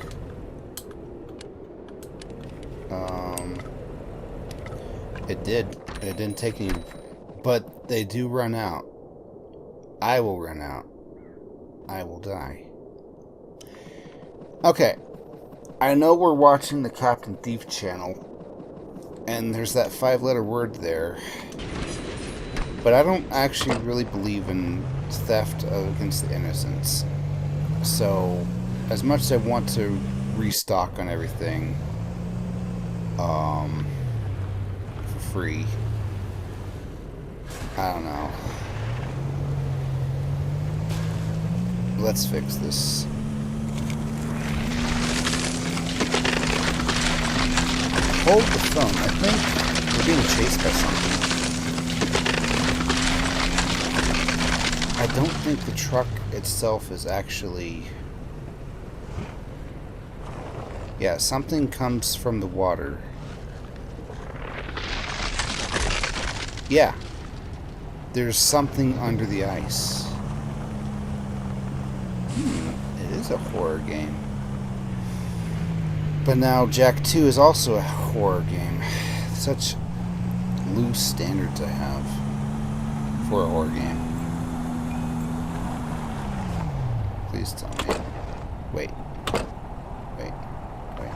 It did. It didn't take any... But they do run out. I will run out. I will die. Okay. I know we're watching the Captain Thief channel, and there's that 5-letter word there, but I don't actually really believe in theft against the innocents. So, as much as I want to restock on everything, for free, I don't know. Let's fix this. Hold the phone. I think we're being chased by something. I don't think the truck itself is actually... Yeah, something comes from the water. Yeah. There's something under the ice. It is a horror game. But now Jak 2 is also a horror game. Such loose standards I have for a horror game. Please tell me. Wait. Wait. Wait.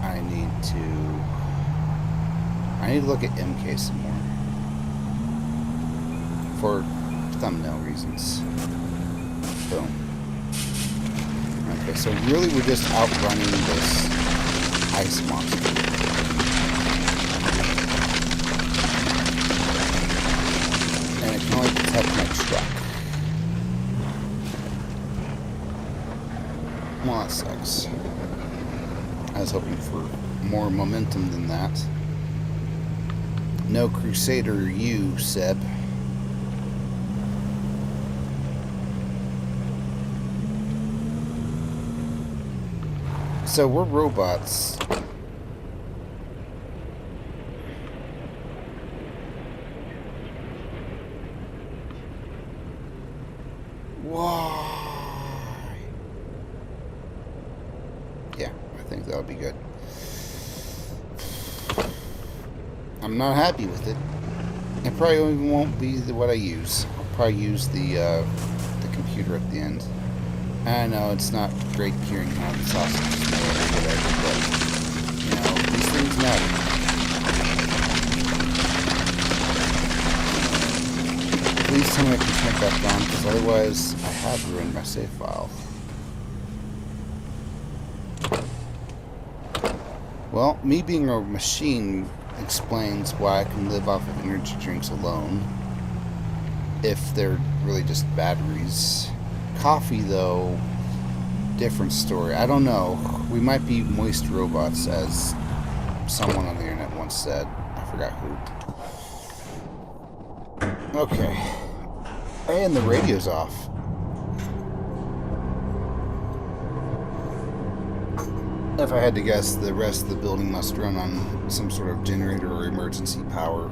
I need to look at MK some more. For thumbnail reasons. Boom. Okay, so really we're just outrunning this ice monster. And it can only protect my truck. Well, that sucks. I was hoping for more momentum than that. No Crusader you, Seb. So we're robots. Why? Yeah, I think that'll be good. I'm not happy with it. It probably even won't be what I use. I'll probably use the computer at the end. I know it's not great curing how the sausage is made or whatever, but you know, these things matter. Please tell me I can turn it back on, because otherwise I have ruined my save file. Well, me being a machine explains why I can live off of energy drinks alone, if they're really just batteries. Coffee, though, different story. I don't know. We might be moist robots, as someone on the internet once said. I forgot who. Okay. And the radio's off. If I had to guess, the rest of the building must run on some sort of generator or emergency power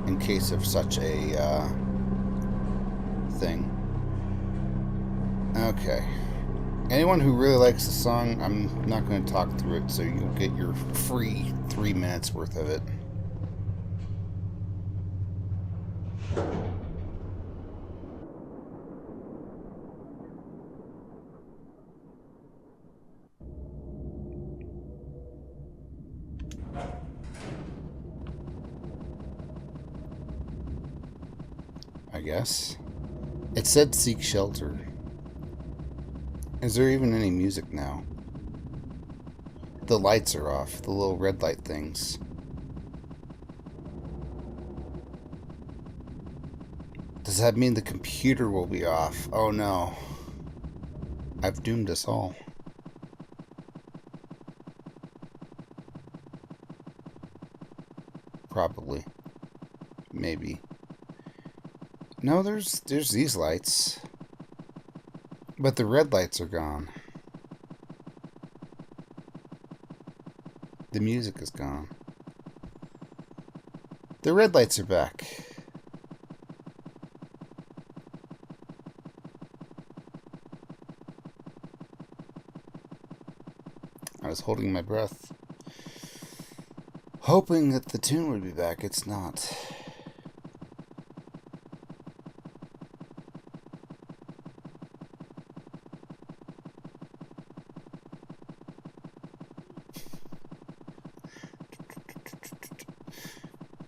in case of such a thing. Okay. Anyone who really likes the song, I'm not going to talk through it, so you'll get your free 3 minutes worth of it. I guess. It said seek shelter. Is there even any music now? The lights are off, the little red light things. Does that mean the computer will be off? Oh no. I've doomed us all. Probably. Maybe. No, there's these lights. But the red lights are gone. The music is gone. The red lights are back. I was holding my breath, hoping that the tune would be back. It's not.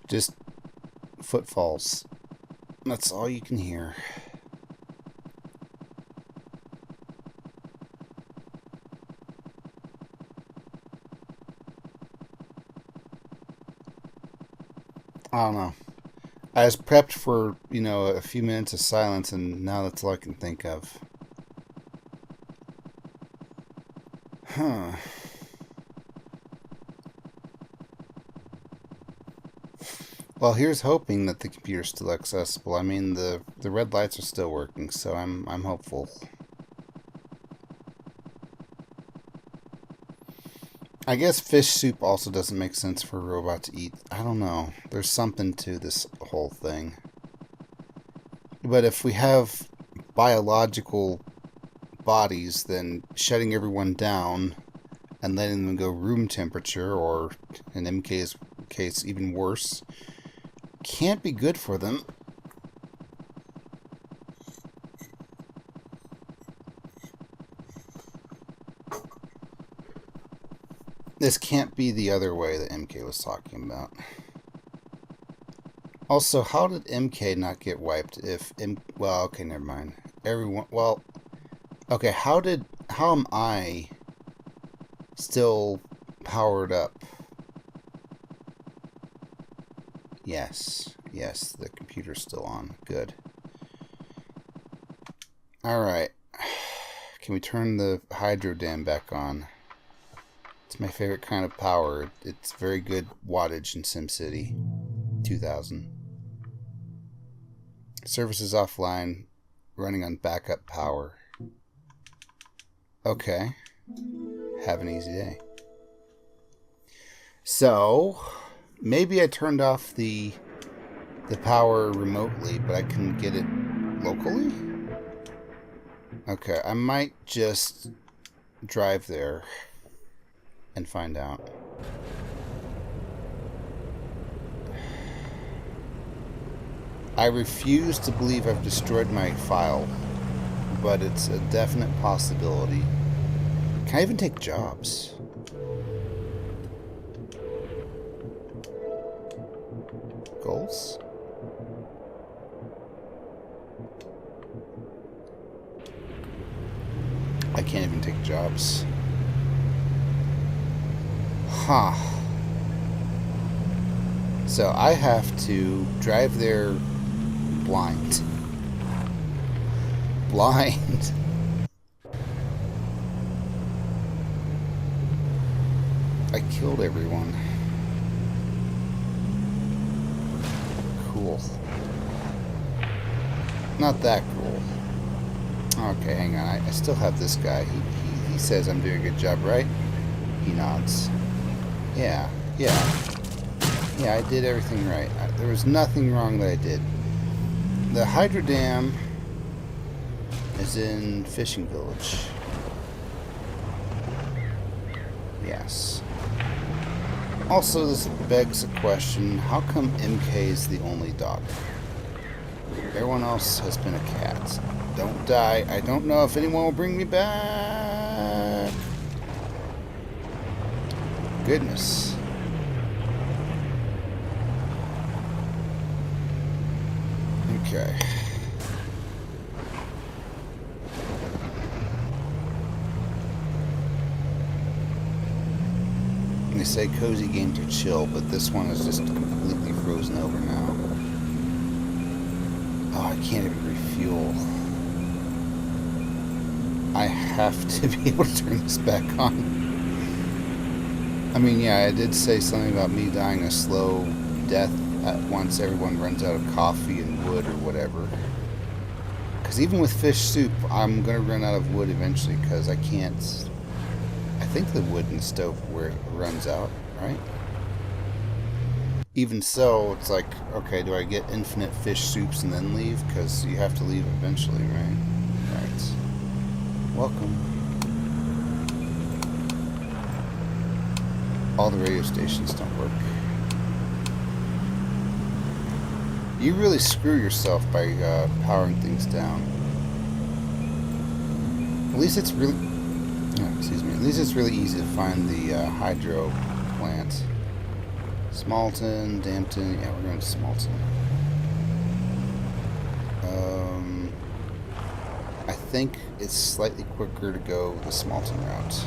Just footfalls. That's all you can hear. I don't know. I was prepped for, you know, a few minutes of silence, and now that's all I can think of. Huh. Well, here's hoping that the computer's still accessible. I mean, the red lights are still working, so I'm hopeful. I guess fish soup also doesn't make sense for a robot to eat. I don't know. There's something to this whole thing. But if we have biological bodies, then shutting everyone down and letting them go room temperature, or in MK's case even worse, can't be good for them. This can't be the other way that MK was talking about. Also, how did MK not get wiped if well, okay, never mind. Everyone, well, okay, how am I still powered up? Yes, the computer's still on. Good. Alright. Can we turn the hydro dam back on? It's my favorite kind of power. It's very good wattage in SimCity. 2,000. Service is offline, running on backup power. Okay. Have an easy day. So, maybe I turned off the power remotely, but I can get it locally? Okay, I might just drive there and find out. I refuse to believe I've destroyed my file, but it's a definite possibility. Can I even take jobs? Goals? I can't even take jobs. Huh. So I have to drive there blind. Blind. I killed everyone. Cool. Not that cool. Okay, hang on. I still have this guy. He says I'm doing a good job, right? He nods. Yeah. Yeah, I did everything right. There was nothing wrong that I did. The Hydro Dam is in Fishing Village. Yes. Also, this begs a question. How come MK is the only dog? Everyone else has been a cat. Don't die. I don't know if anyone will bring me back. Goodness. Okay. They say cozy games are chill, but this one is just completely frozen over now. Oh, I can't even refuel. I have to be able to turn this back on. I mean, yeah, I did say something about me dying a slow death at once everyone runs out of coffee and wood or whatever. Because even with fish soup, I'm going to run out of wood eventually because I can't... I think the wood in the stove where it runs out, right? Even so, it's like, okay, do I get infinite fish soups and then leave? Because you have to leave eventually, right? Right. Welcome. All the radio stations don't work. You really screw yourself by powering things down. At least it's really... excuse me. At least it's really easy to find the hydro plant. Smalton, Dampton. Yeah, we're going to Smalton. I think it's slightly quicker to go the Smalton route.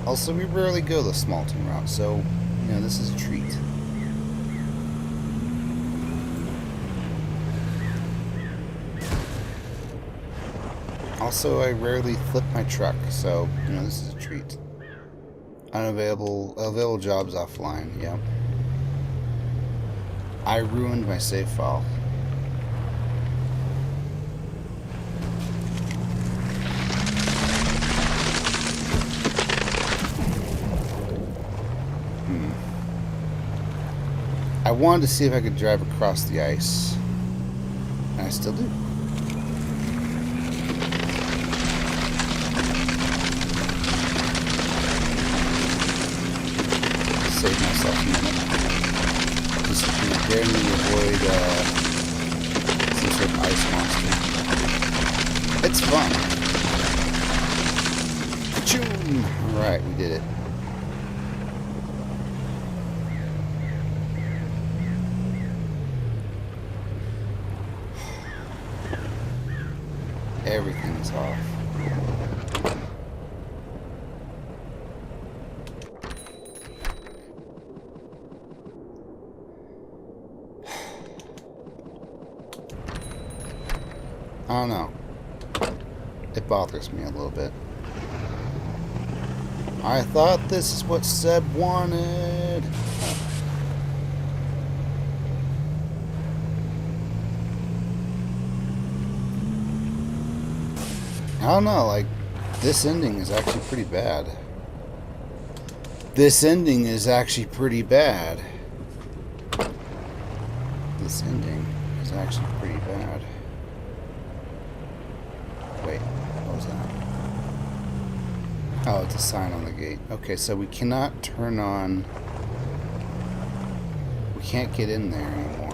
Also, we rarely go the Smalton route, so, you know, this is a treat. Also, I rarely flip my truck, so, you know, this is a treat. Available jobs offline, yep. I ruined my save file. I wanted to see if I could drive across the ice, and I still do. Save myself a minute. Just barely avoid some sort of ice monster. It's fun. Ka-choom! Alright, we did it. Everything's off. I don't know. It bothers me a little bit. I thought this is what Seb wanted. I don't know, like, this ending is actually pretty bad. This ending is actually pretty bad. This ending is actually pretty bad. Wait, what was that? Oh, it's a sign on the gate. Okay, so we cannot turn on... We can't get in there anymore.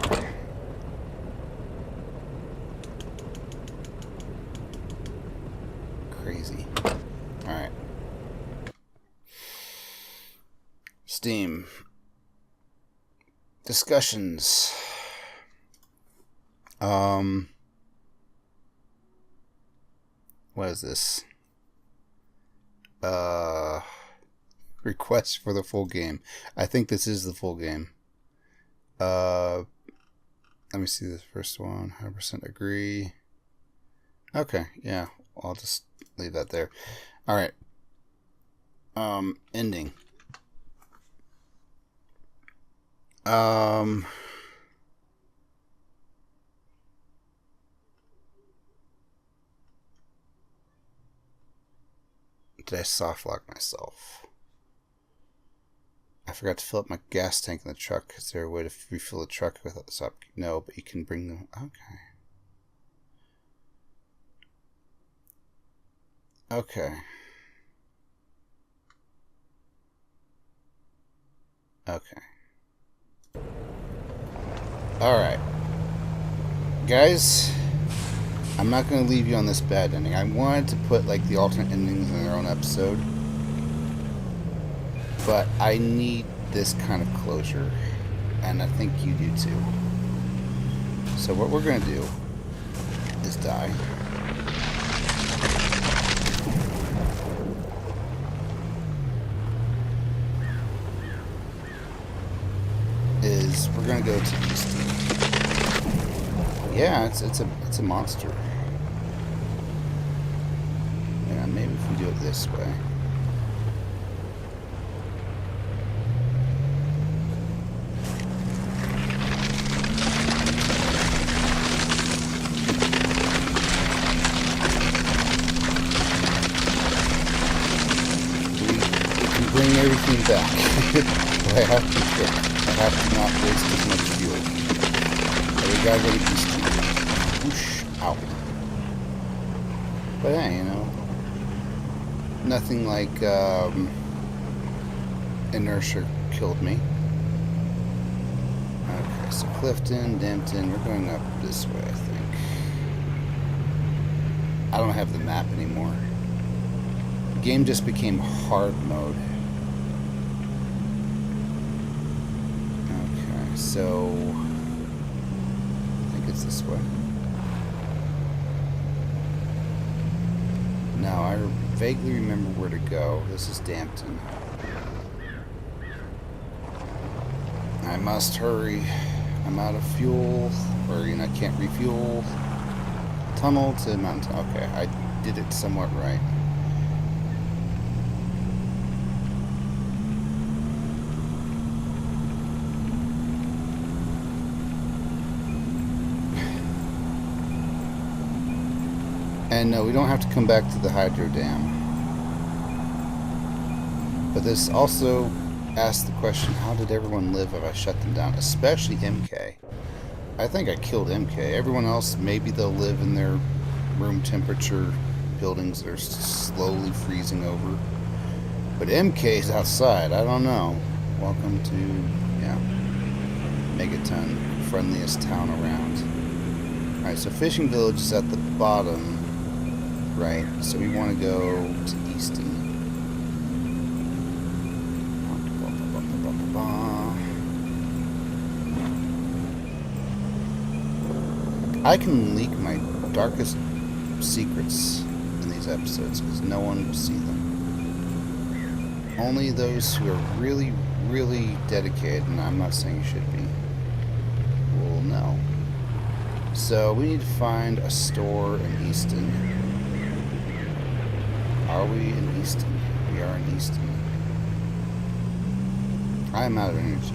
Crazy. Alright. Steam. Discussions. What is this? Request for the full game. I think this is the full game. Let me see this first one. 100% agree. Okay, yeah. I'll just leave that there. Alright. Ending. Did I soft lock myself? I forgot to fill up my gas tank in the truck. Is there a way to refill the truck without the stop? No, but you can bring them. Okay. Okay. Okay. Alright. Guys, I'm not going to leave you on this bad ending. I wanted to put like the alternate endings in their own episode. But I need this kind of closure. And I think you do too. So what we're going to do is die. We're gonna go to Easton. Yeah, it's a monster. Yeah, maybe if we do it this way. We can bring everything back. But I have to cook. I have to not waste as much fuel. So we gotta go to Easton. Whoosh. Ow. But hey, you know, nothing like inertia killed me. Okay, so Clifton, Denton, we're going up this way, I think. I don't have the map anymore. The game just became hard mode. So, I think it's this way. Now, I vaguely remember where to go. This is Dampton. I must hurry. I'm out of fuel, or, you know, I can't refuel. Tunnel to mountain. Okay, I did it somewhat right. And no, we don't have to come back to the hydro dam. But this also asks the question, how did everyone live if I shut them down? Especially MK. I think I killed MK. Everyone else, maybe they'll live in their room temperature buildings that are slowly freezing over. But MK is outside. I don't know. Welcome to, yeah, Megaton, friendliest town around. Alright, so Fishing Village is at the bottom. Right, so we want to go to Easton. I can leak my darkest secrets in these episodes because no one will see them. Only those who are really, really dedicated, and I'm not saying you should be, will know. So we need to find a store in Easton. Are we in Easton? We are in Easton. I am out of energy.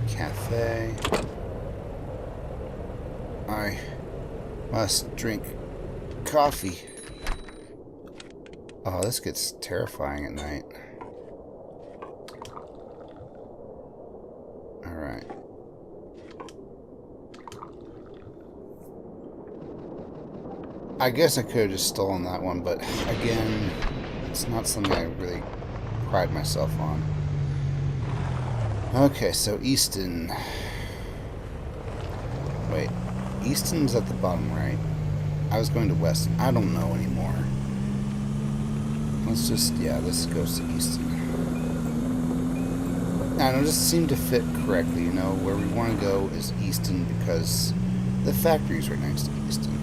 Cafe. I must drink coffee. Oh, this gets terrifying at night. Alright. I guess I could have just stolen that one, but again, it's not something I really pride myself on. Okay, so Easton. Wait, Easton's at the bottom right. I was going to Weston. I don't know anymore. Let's just, yeah, this goes to Easton. I don't know, just seem to fit correctly, you know. Where we want to go is Easton because the factory's right next to Easton.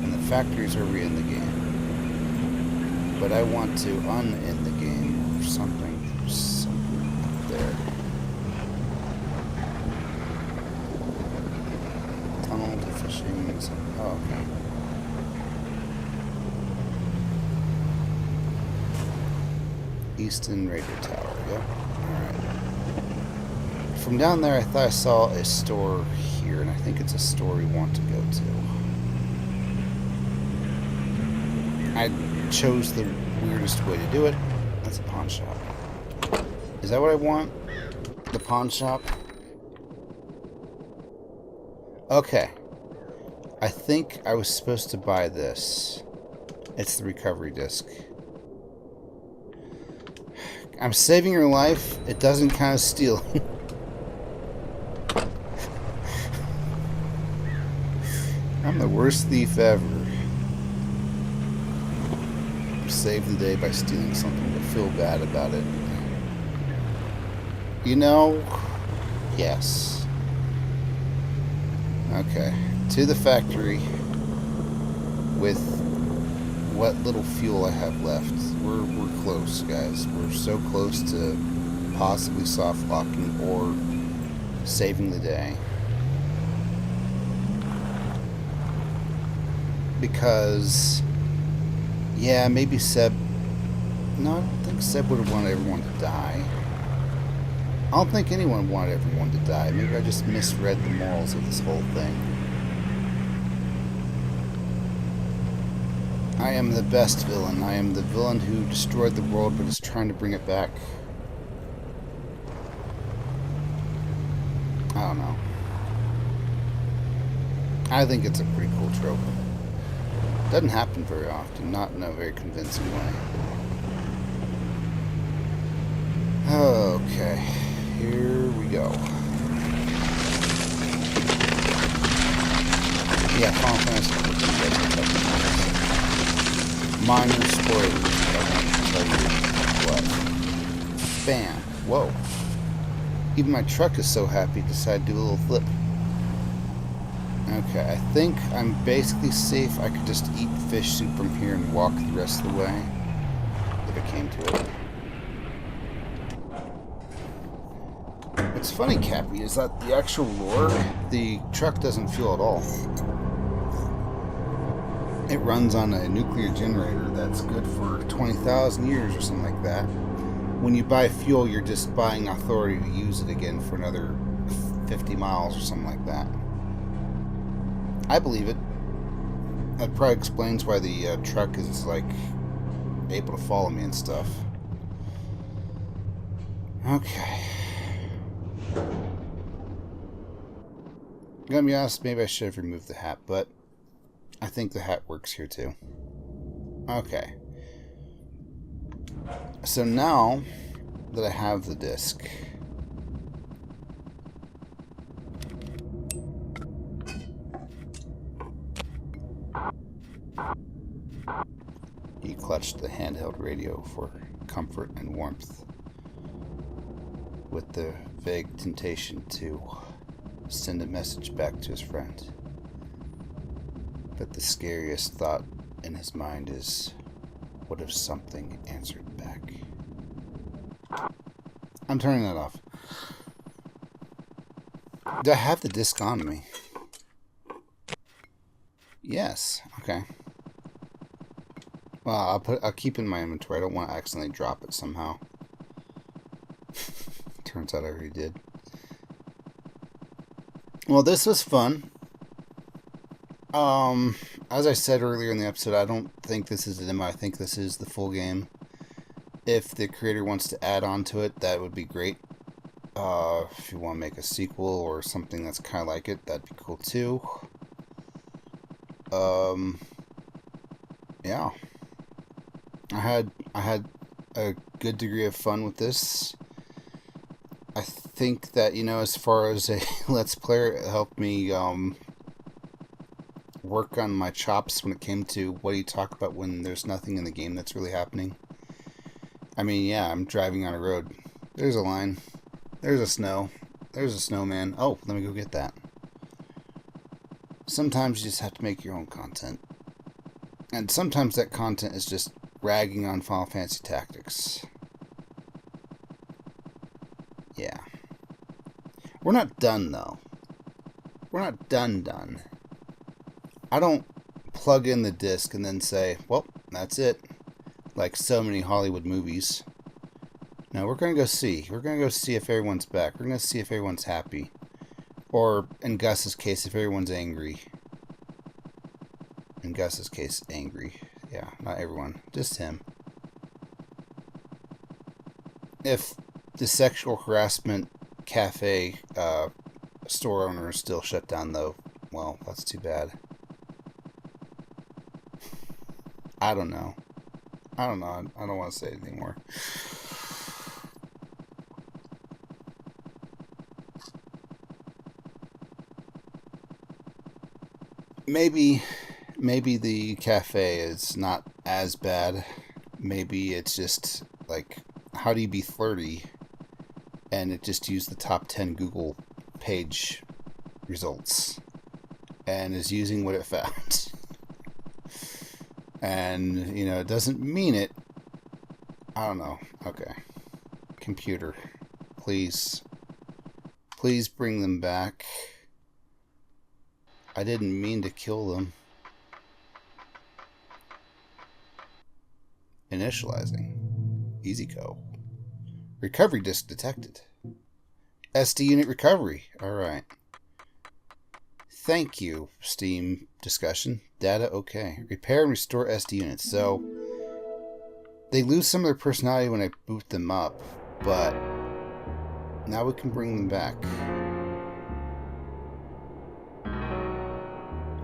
And the factories are in the game. But I want to un-in the game or something up there. Tunnel to fishing. Oh, okay. Easton Radio Tower, yep. Alright. From down there, I thought I saw a store here, and I think it's a store we want to go to. I chose the weirdest way to do it. That's a pawn shop. Is that what I want? The pawn shop? Okay. I think I was supposed to buy this. It's the recovery disc. I'm saving your life. It doesn't kind of steal. I'm the worst thief ever. Save the day by stealing something, but feel bad about it. You know, yes. Okay, to the factory with what little fuel I have left. We're close, guys. We're so close to possibly soft locking or saving the day. Because, yeah, maybe Seb... No, I don't think Seb would have wanted everyone to die. I don't think anyone wanted everyone to die. Maybe I just misread the morals of this whole thing. I am the best villain. I am the villain who destroyed the world but is trying to bring it back. I don't know. I think it's a pretty cool trope. Doesn't happen very often, not in a very convincing way. Okay, here we go. Yeah, Final Fantasy 14. Minor spoilers, but I won't tell you what. Bam. Whoa. Even my truck is so happy it decided to do a little flip. Okay, I think I'm basically safe. I could just eat fish soup from here and walk the rest of the way. If it came to it. What's funny, Cappy, is that the actual lore, the truck doesn't fuel at all. It runs on a nuclear generator that's good for 20,000 years or something like that. When you buy fuel, you're just buying authority to use it again for another 50 miles or something like that. I believe it. That probably explains why the truck is, like, able to follow me and stuff. Okay. I'm gonna be honest, maybe I should have removed the hat, but I think the hat works here too. Okay. So now that I have the disc, he clutched the handheld radio for comfort and warmth, with the vague temptation to send a message back to his friend. But the scariest thought in his mind is, what if something answered back? I'm turning that off. Do I have the disc on me? Yes. Okay. Well, I'll keep it in my inventory. I don't want to accidentally drop it somehow. Turns out I already did. Well, this was fun. As I said earlier in the episode, I don't think this is a demo. I think this is the full game. If the creator wants to add on to it, that would be great. If you want to make a sequel or something that's kind of like it, that'd be cool too. Yeah. I had a good degree of fun with this. I think that, you know, as far as a Let's Player, it helped me work on my chops when it came to what do you talk about when there's nothing in the game that's really happening. I mean, yeah, I'm driving on a road. There's a line. There's a snow. There's a snowman. Oh, let me go get that. Sometimes you just have to make your own content. And sometimes that content is just ragging on Final Fantasy Tactics. Yeah. We're not done, though. We're not done. I don't plug in the disc and then say, well, that's it. Like so many Hollywood movies. No, we're going to go see. We're going to go see if everyone's back. We're going to see if everyone's happy. Or, in Gus's case, if everyone's angry. In Gus's case, angry. Yeah, not everyone. Just him. If the sexual harassment cafe store owner is still shut down, though, well, that's too bad. I don't know. I don't want to say anything more. Maybe the cafe is not as bad. Maybe it's just like, how do you be flirty? And it just used the top 10 Google page results and is using what it found. And, you know, it doesn't mean it. I don't know. Okay. Computer. Please bring them back. I didn't mean to kill them. Initializing. Easy go. Recovery disk detected. SD unit recovery. Alright. Thank you, Steam discussion. Data okay. Repair and restore SD units. So, they lose some of their personality when I boot them up, but now we can bring them back.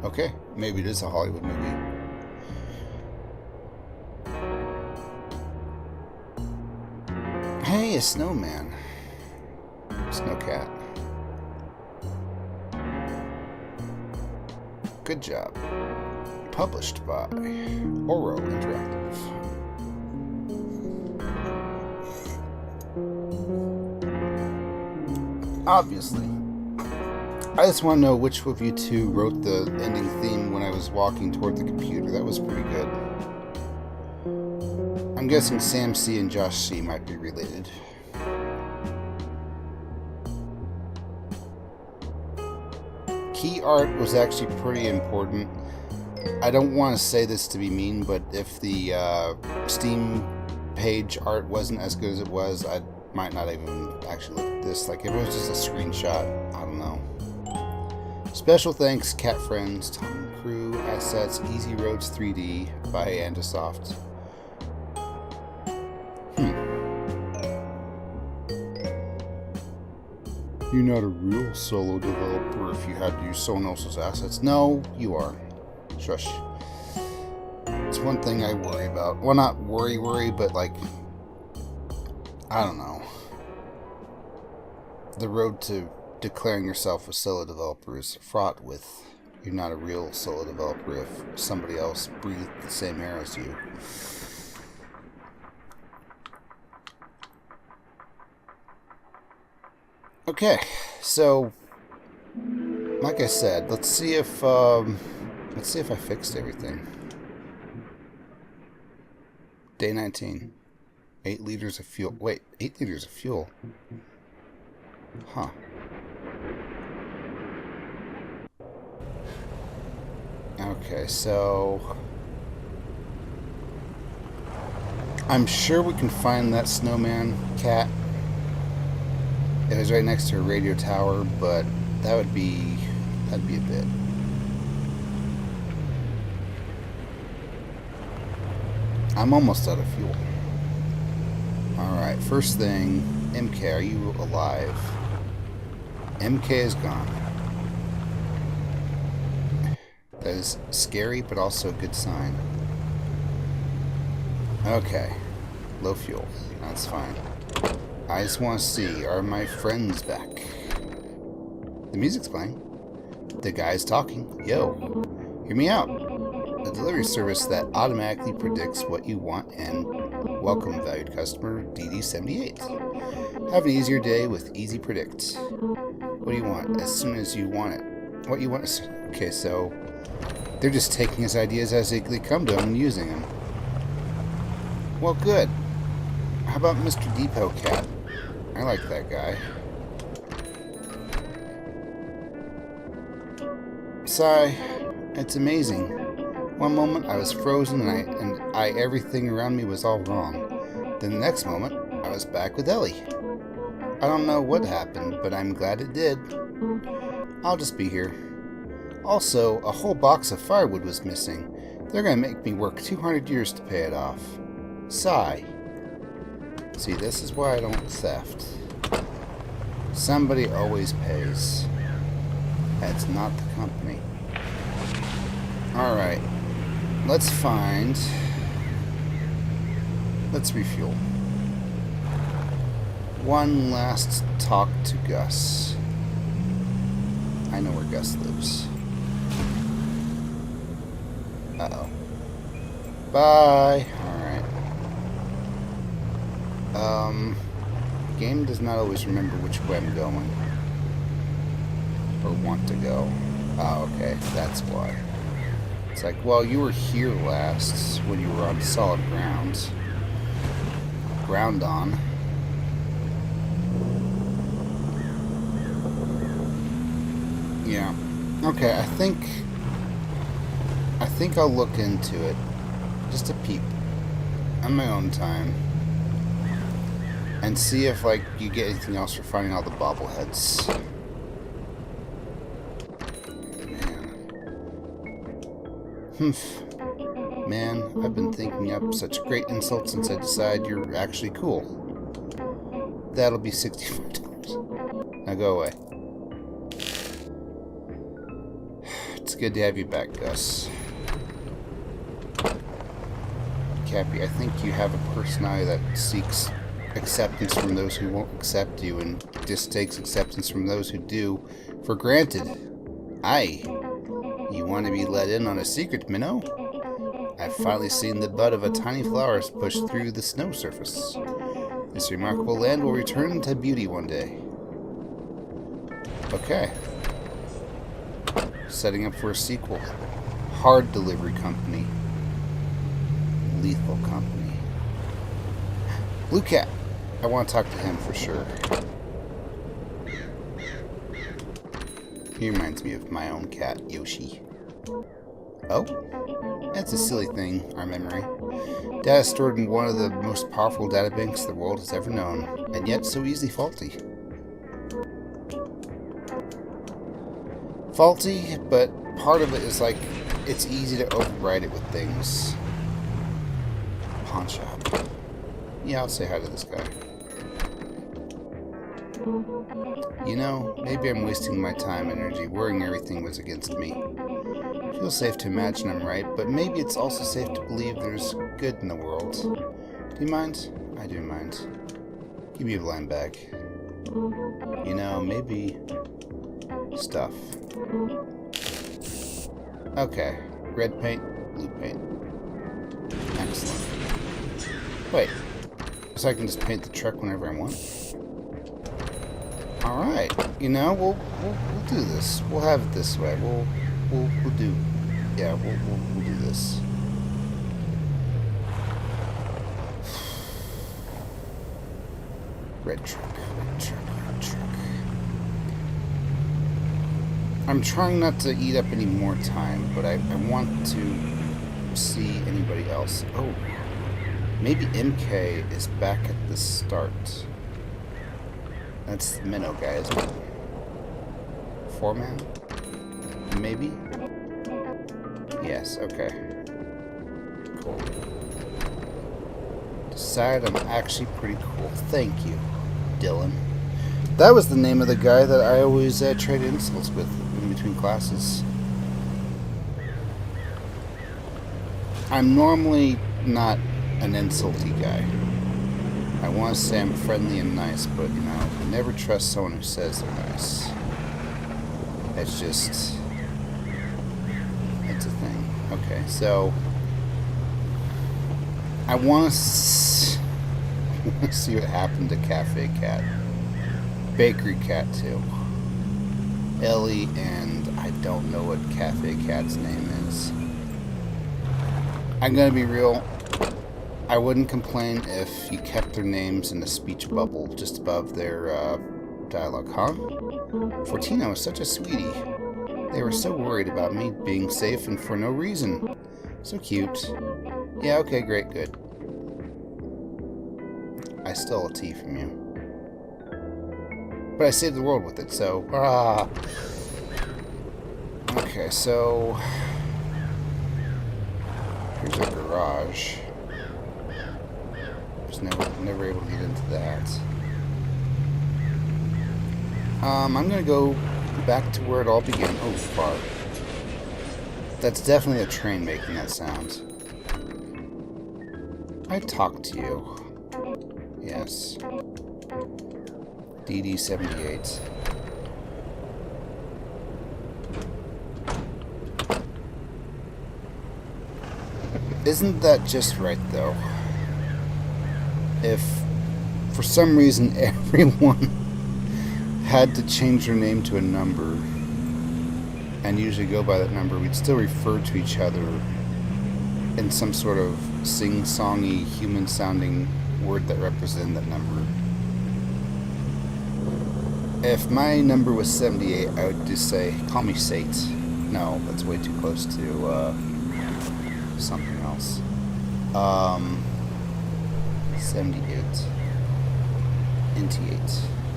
Okay, maybe it is a Hollywood movie. Hey, a snowman. Snowcat. Good job. Published by Oro Interactive. Obviously. I just want to know which of you two wrote the ending theme when I was walking toward the computer. That was pretty good. I'm guessing Sam C and Josh C might be related. Key art was actually pretty important. I don't want to say this to be mean, but if the Steam page art wasn't as good as it was, I might not even actually look at this. Like, if it was just a screenshot, I don't know. Special thanks, Cat Friends, Tom Crew, Assets, Easy Roads 3D by Antisoft. You're not a real solo developer if you had to use someone else's assets. No, you are. Shush. It's one thing I worry about. Well, not worry, but like, I don't know. The road to declaring yourself a solo developer is fraught with you're not a real solo developer if somebody else breathed the same air as you. Okay, so like I said, let's see if I fixed everything. Day 19. 8 liters of fuel. Wait, 8 liters of fuel. Huh. Okay, so I'm sure we can find that snowman cat. It was right next to a radio tower, but that'd be a bit. I'm almost out of fuel. Alright, first thing, MK, are you alive? MK is gone. That is scary, but also a good sign. Okay. Low fuel. That's fine. I just want to see, are my friends back? The music's playing. The guy's talking. Yo, hear me out. The delivery service that automatically predicts what you want and welcome, valued customer DD78. Have an easier day with Easy Predict. What do you want? As soon as you want it. What you want? Okay, so they're just taking his ideas as they come to him and using them. Well, good. How about Mr. Depot Cat? I like that guy. Sigh. It's amazing. One moment I was frozen and everything around me was all wrong. Then the next moment I was back with Ellie. I don't know what happened, but I'm glad it did. I'll just be here. Also, a whole box of firewood was missing. They're gonna make me work 200 years to pay it off. Sigh. See, this is why I don't theft. Somebody always pays. That's not the company. Alright. Let's refuel. One last talk to Gus. I know where Gus lives. Uh-oh. Bye. Alright. The game does not always remember which way I'm going. Or want to go. Oh, okay. That's why. It's like, well, you were here last when you were on solid ground. Ground on. Yeah. Okay, I think I'll look into it. Just a peep. On my own time. And see if, like, you get anything else for finding all the bobbleheads. Man, I've been thinking up such great insults since I decided you're actually cool. That'll be $65. Now go away. It's good to have you back, Gus. Cappy, I think you have a personality that seeks acceptance from those who won't accept you and just takes acceptance from those who do for granted. Aye. You want to be let in on a secret, Minnow? I've finally seen the bud of a tiny flower push through the snow surface. This remarkable land will return to beauty one day. Okay. Setting up for a sequel. Hard Delivery Company. Lethal Company. Blue Cat. I want to talk to him for sure. He reminds me of my own cat, Yoshi. Oh? That's a silly thing, our memory. Data stored in one of the most powerful databanks the world has ever known, and yet so easily faulty. Faulty, but part of it is like, it's easy to override it with things. Pawn shop. Yeah, I'll say hi to this guy. You know, maybe I'm wasting my time and energy worrying everything was against me. Feels safe to imagine I'm right, but maybe it's also safe to believe there's good in the world. Do you mind? I do mind. Give me a blind bag. You know, maybe stuff. Okay. Red paint, blue paint. Excellent. Wait. So I can just paint the truck whenever I want? Alright. You know, we'll do this. We'll have it this way. We'll do. Yeah, we'll do this. Red truck, red truck, red truck. I'm trying not to eat up any more time, but I want to see anybody else. Oh, maybe MK is back at the start. That's the Minnow guy, isn't it? Foreman? Maybe? Yes, okay. Cool. Decide I'm actually pretty cool. Thank you, Dylan. That was the name of the guy that I always trade insults with in between classes. I'm normally not an insulty guy. I want to say I'm friendly and nice, but, you know, I never trust someone who says they're nice. It's just... it's a thing. Okay, so... I want to see what happened to Cafe Cat. Bakery Cat, too. Ellie, and I don't know what Cafe Cat's name is. I'm gonna be real. I wouldn't complain if you kept their names in a speech bubble just above their dialogue, huh? Fortuna was such a sweetie. They were so worried about me being safe and for no reason. So cute. Yeah, okay, great, good. I stole a tea from you. But I saved the world with it, so... Okay, so... here's our garage. Just never able to get into that. I'm gonna go back to where it all began. Oh, far. That's definitely a train making that sound. I talked to you. Yes. DD78. Isn't that just right, though? If, for some reason, everyone had to change their name to a number, and usually go by that number, we'd still refer to each other in some sort of sing-songy, human-sounding word that represented that number. If my number was 78, I would just say, call me Sate. No, that's way too close to something else. 78.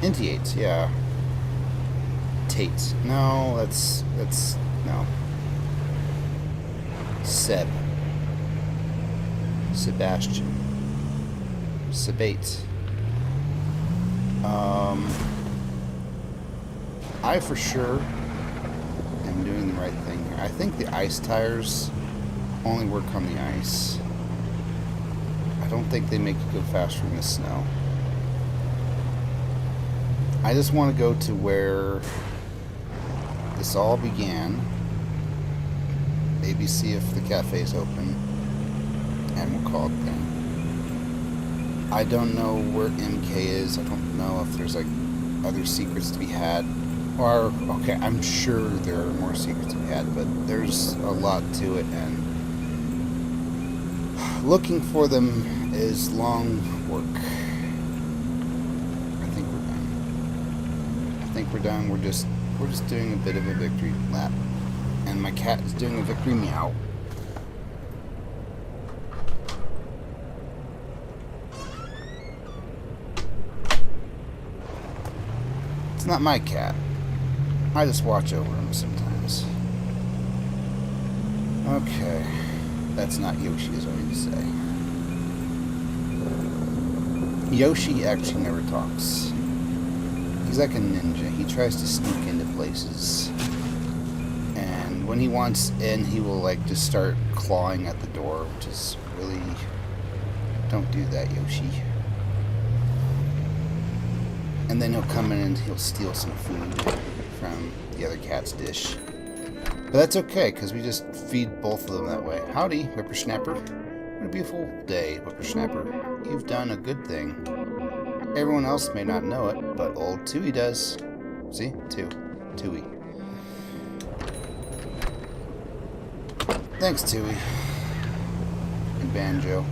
Intiate, yeah. Tate. No, that's no. Seb. Sebastian. Sebate. I for sure am doing the right thing here. I think the ice tires only work on the ice. I don't think they make you go faster in the snow. I just want to go to where this all began. Maybe see if the cafe's open. And we'll call it then. I don't know where MK is. I don't know if there's like other secrets to be had. Or, okay, I'm sure there are more secrets to be had, but there's a lot to it, and looking for them is long work. I think we're done. We're just doing a bit of a victory lap. And my cat is doing a victory meow. It's not my cat. I just watch over him sometimes. Okay. That's not Yoshi, as I need to say. Yoshi actually never talks. He's like a ninja. He tries to sneak into places. And when he wants in, he will like just start clawing at the door, which is really... Don't do that, Yoshi. And then he'll come in and he'll steal some food from the other cat's dish. But that's okay, because we just feed both of them that way. Howdy, whippersnapper. What a beautiful day, whippersnapper. You've done a good thing. Everyone else may not know it, but old Tui does. See? Tui. Thanks, Tui. And Banjo.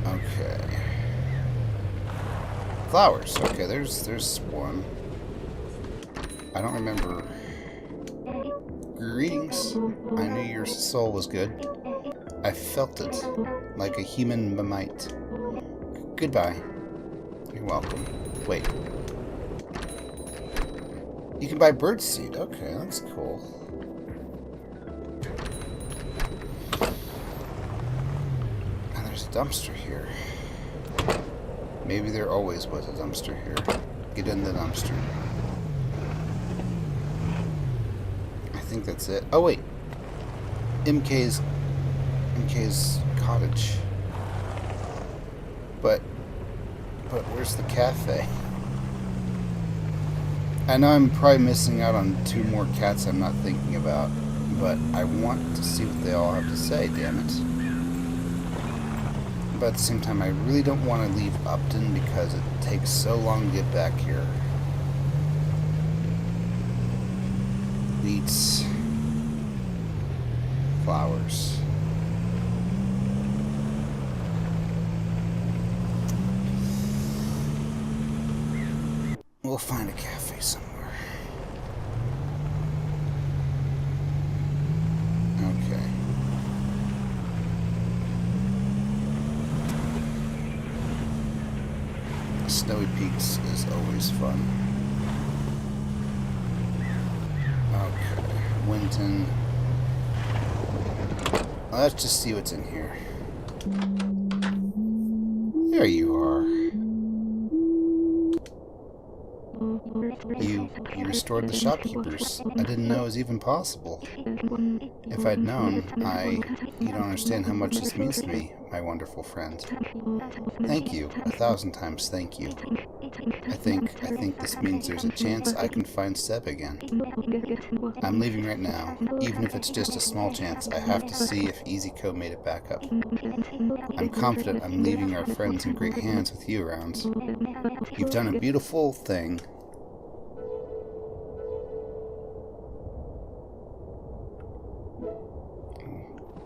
Okay. Flowers. Okay, there's one. I don't remember. Greetings. I knew your soul was good. I felt it, like a human might. Goodbye. You're welcome. Wait. You can buy birdseed. Okay, that's cool. And there's a dumpster here. Maybe there always was a dumpster here. Get in the dumpster. I think that's it. Oh wait, MK's cottage. But where's the cafe? I know I'm probably missing out on 2 more cats I'm not thinking about, but I want to see what they all have to say, damn it. But at the same time, I really don't want to leave Upton because it takes so long to get back here. Beets. Flowers. We'll find a cafe somewhere. Okay. Snowy Peaks is always fun. Okay. Winton. Let's just see what's in here. There you are. You restored the shopkeepers. I didn't know it was even possible. If I'd known, you don't understand how much this means to me, my wonderful friend. Thank you. 1,000 times thank you. I think this means there's a chance I can find Seb again. I'm leaving right now. Even if it's just a small chance, I have to see if EasyCo made it back up. I'm confident I'm leaving our friends in great hands with you around. You've done a beautiful thing.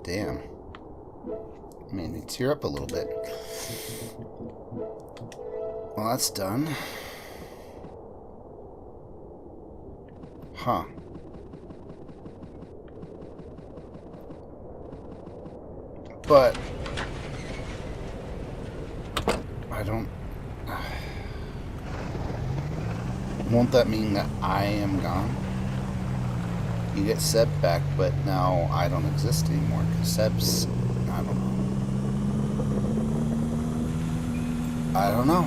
Damn. Made me tear up a little bit. Well, that's done. Huh. But I don't... Won't that mean that I am gone? You get Seb back, but now I don't exist anymore, because Seb's... I don't know. I don't know.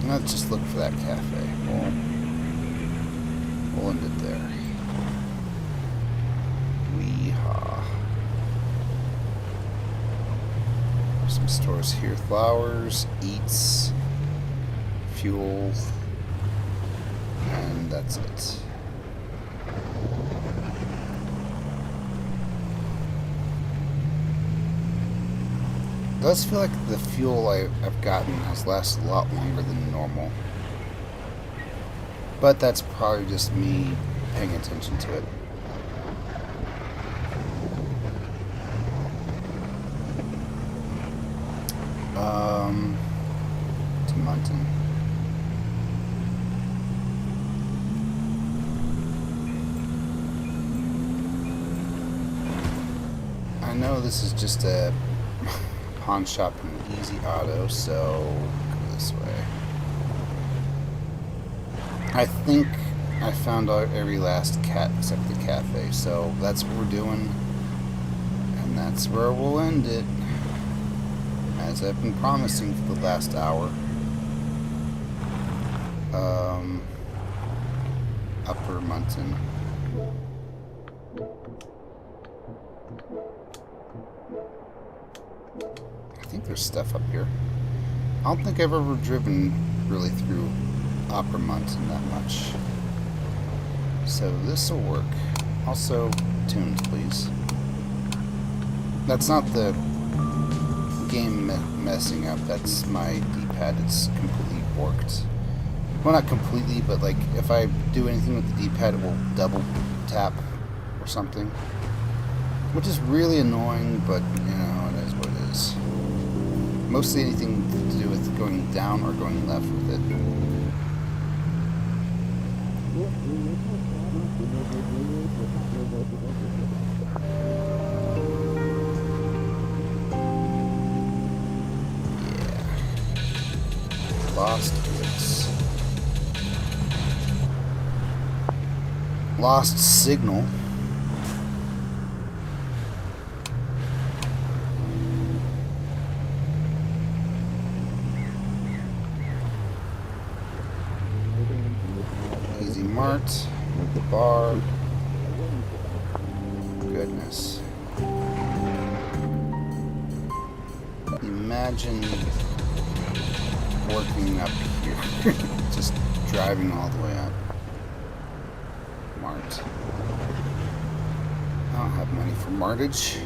Let's just look for that cafe. We'll end it there. Weehaw. Some stores here. Flowers, eats, fuel, and that's it. It does feel like the fuel I've gotten has lasted a lot longer than normal. But that's probably just me paying attention to it. To Munton. I know this is just a pawn shop and Easy Auto, so go this way. I think I found out every last cat except the cafe, so that's what we're doing, and that's where we'll end it, as I've been promising for the last hour. Upper Munton. I think there's stuff up here. I don't think I've ever driven really through Upper Munton that much. So this will work. Also, tunes, please. That's not the game messing up. That's my D-pad. It's completely borked. Well, not completely, but like if I do anything with the D-pad, it will double tap or something. Which is really annoying, but you know, it is what it is. Mostly anything to do with going down or going left with it. Yeah. Lost goods. lost signal. Easy Mart with the bar. Goodness. Imagine working up here. Just driving all the way up. Mart. I don't have money for martage.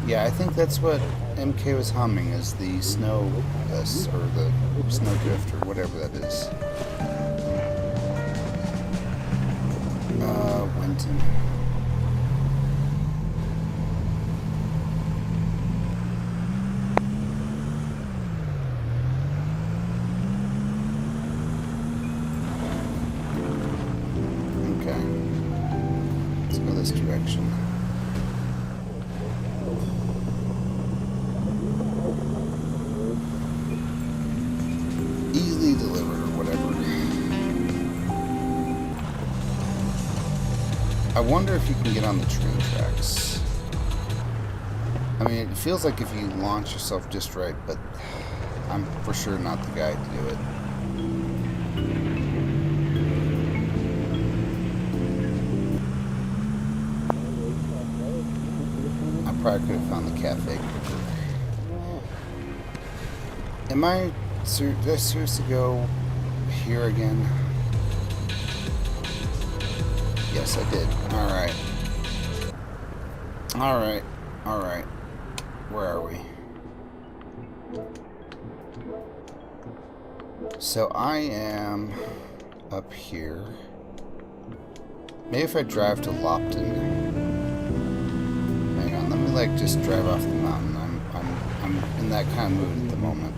Yeah, I think that's what MK was humming, is the snow, or the snowdrift, or whatever that is. Winton. Okay. Let's go this direction. Easily delivered or whatever. I wonder if you can get on the train tracks. I mean, it feels like if you launch yourself just right, but I'm for sure not the guy to do it. I probably could have found the cafe quicker. Did I seriously go here again? Yes, I did. Alright. Alright. Alright. Where are we? So I am up here. Maybe if I drive to Lopton. Hang on, let me like just drive off the mountain. I'm in that kind of mood at the moment.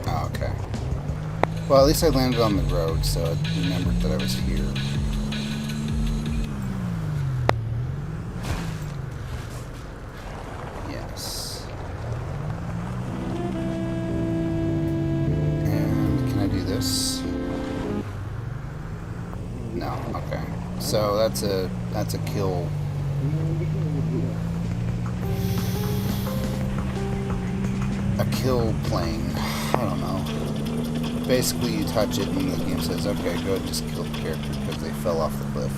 Oh, okay. Well, at least I landed on the road, so I remembered that I was here. Yes. And can I do this? No, okay. So that's a kill. A kill plane. I don't know. Basically, you touch it and the game says, okay, go ahead and just kill the character because they fell off the cliff.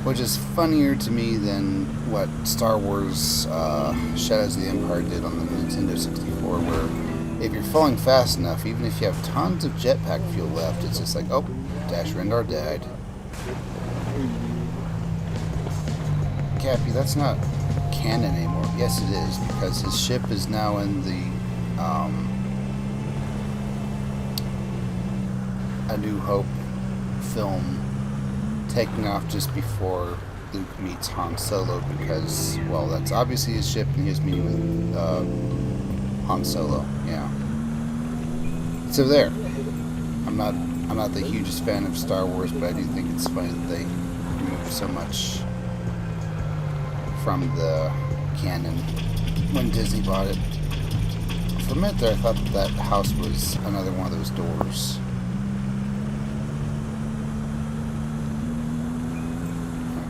Which is funnier to me than what Star Wars Shadows of the Empire did on the Nintendo 64, where if you're falling fast enough, even if you have tons of jetpack fuel left, it's just like, oh, Dash Rendar died. Cappy, that's not canon anymore. Yes, it is, because his ship is now in the A New Hope film, taking off just before Luke meets Han Solo, because, well, that's obviously his ship and he was meeting with Han Solo. Yeah. So there. I'm not the hugest fan of Star Wars, but I do think it's funny that they removed so much from the canon when Disney bought it. For a minute there, I thought that house was another one of those doors.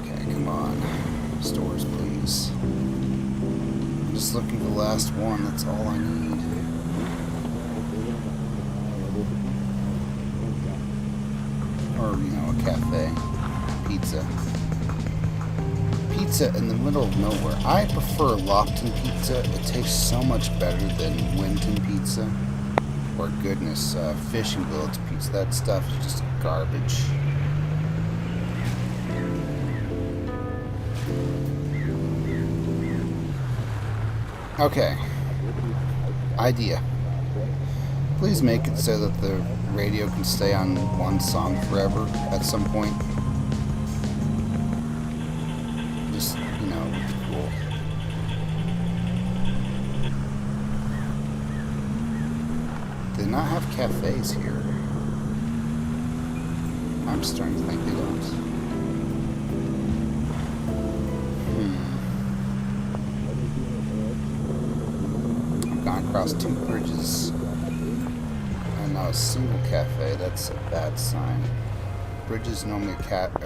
Okay, come on. Stores, please. I'm just looking for the last one. That's all I need. Or, you know, a cafe. Pizza. Pizza in the middle of nowhere. I prefer Lopton pizza. It tastes so much better than Winton pizza. Or goodness, Fishing Village pizza. That stuff is just garbage. Okay. Idea. Please make it so that the radio can stay on one song forever at some point. Just, you know, cool. They not have cafes here. I'm starting to think they don't. gone across 2 bridges and not a single cafe. That's a bad sign. Bridges normally attract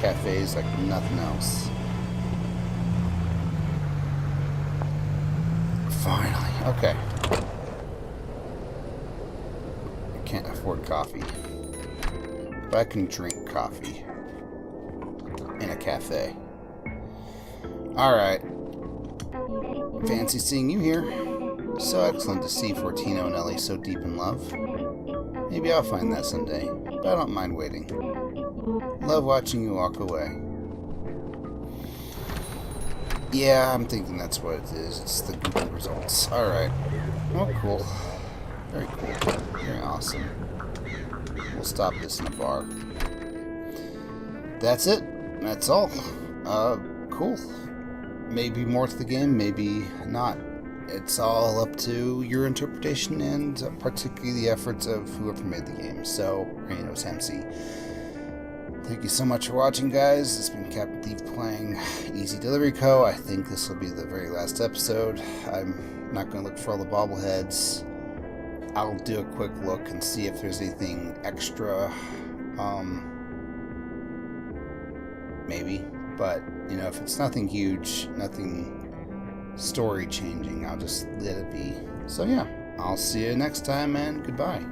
cafes like nothing else. Finally, okay. I can't afford coffee, but I can drink coffee in a cafe. Alright. Fancy seeing you here. So excellent to see Fortino and Ellie so deep in love. Maybe I'll find that someday, but I don't mind waiting. Love watching you walk away. Yeah, I'm thinking that's what it is. It's the Google results. Alright. Oh, cool. Very cool. Very awesome. We'll stop this in a bar. That's it. That's all. Cool. Maybe more to the game, maybe not. It's all up to your interpretation and particularly the efforts of whoever made the game. So, Reynos MC. Thank you so much for watching, guys. It's been Captain Thief playing Easy Delivery Co. I think this will be the very last episode. I'm not going to look for all the bobbleheads. I'll do a quick look and see if there's anything extra. Maybe. But, you know, if it's nothing huge, nothing story changing, I'll just let it be. So yeah, I'll see you next time, and goodbye.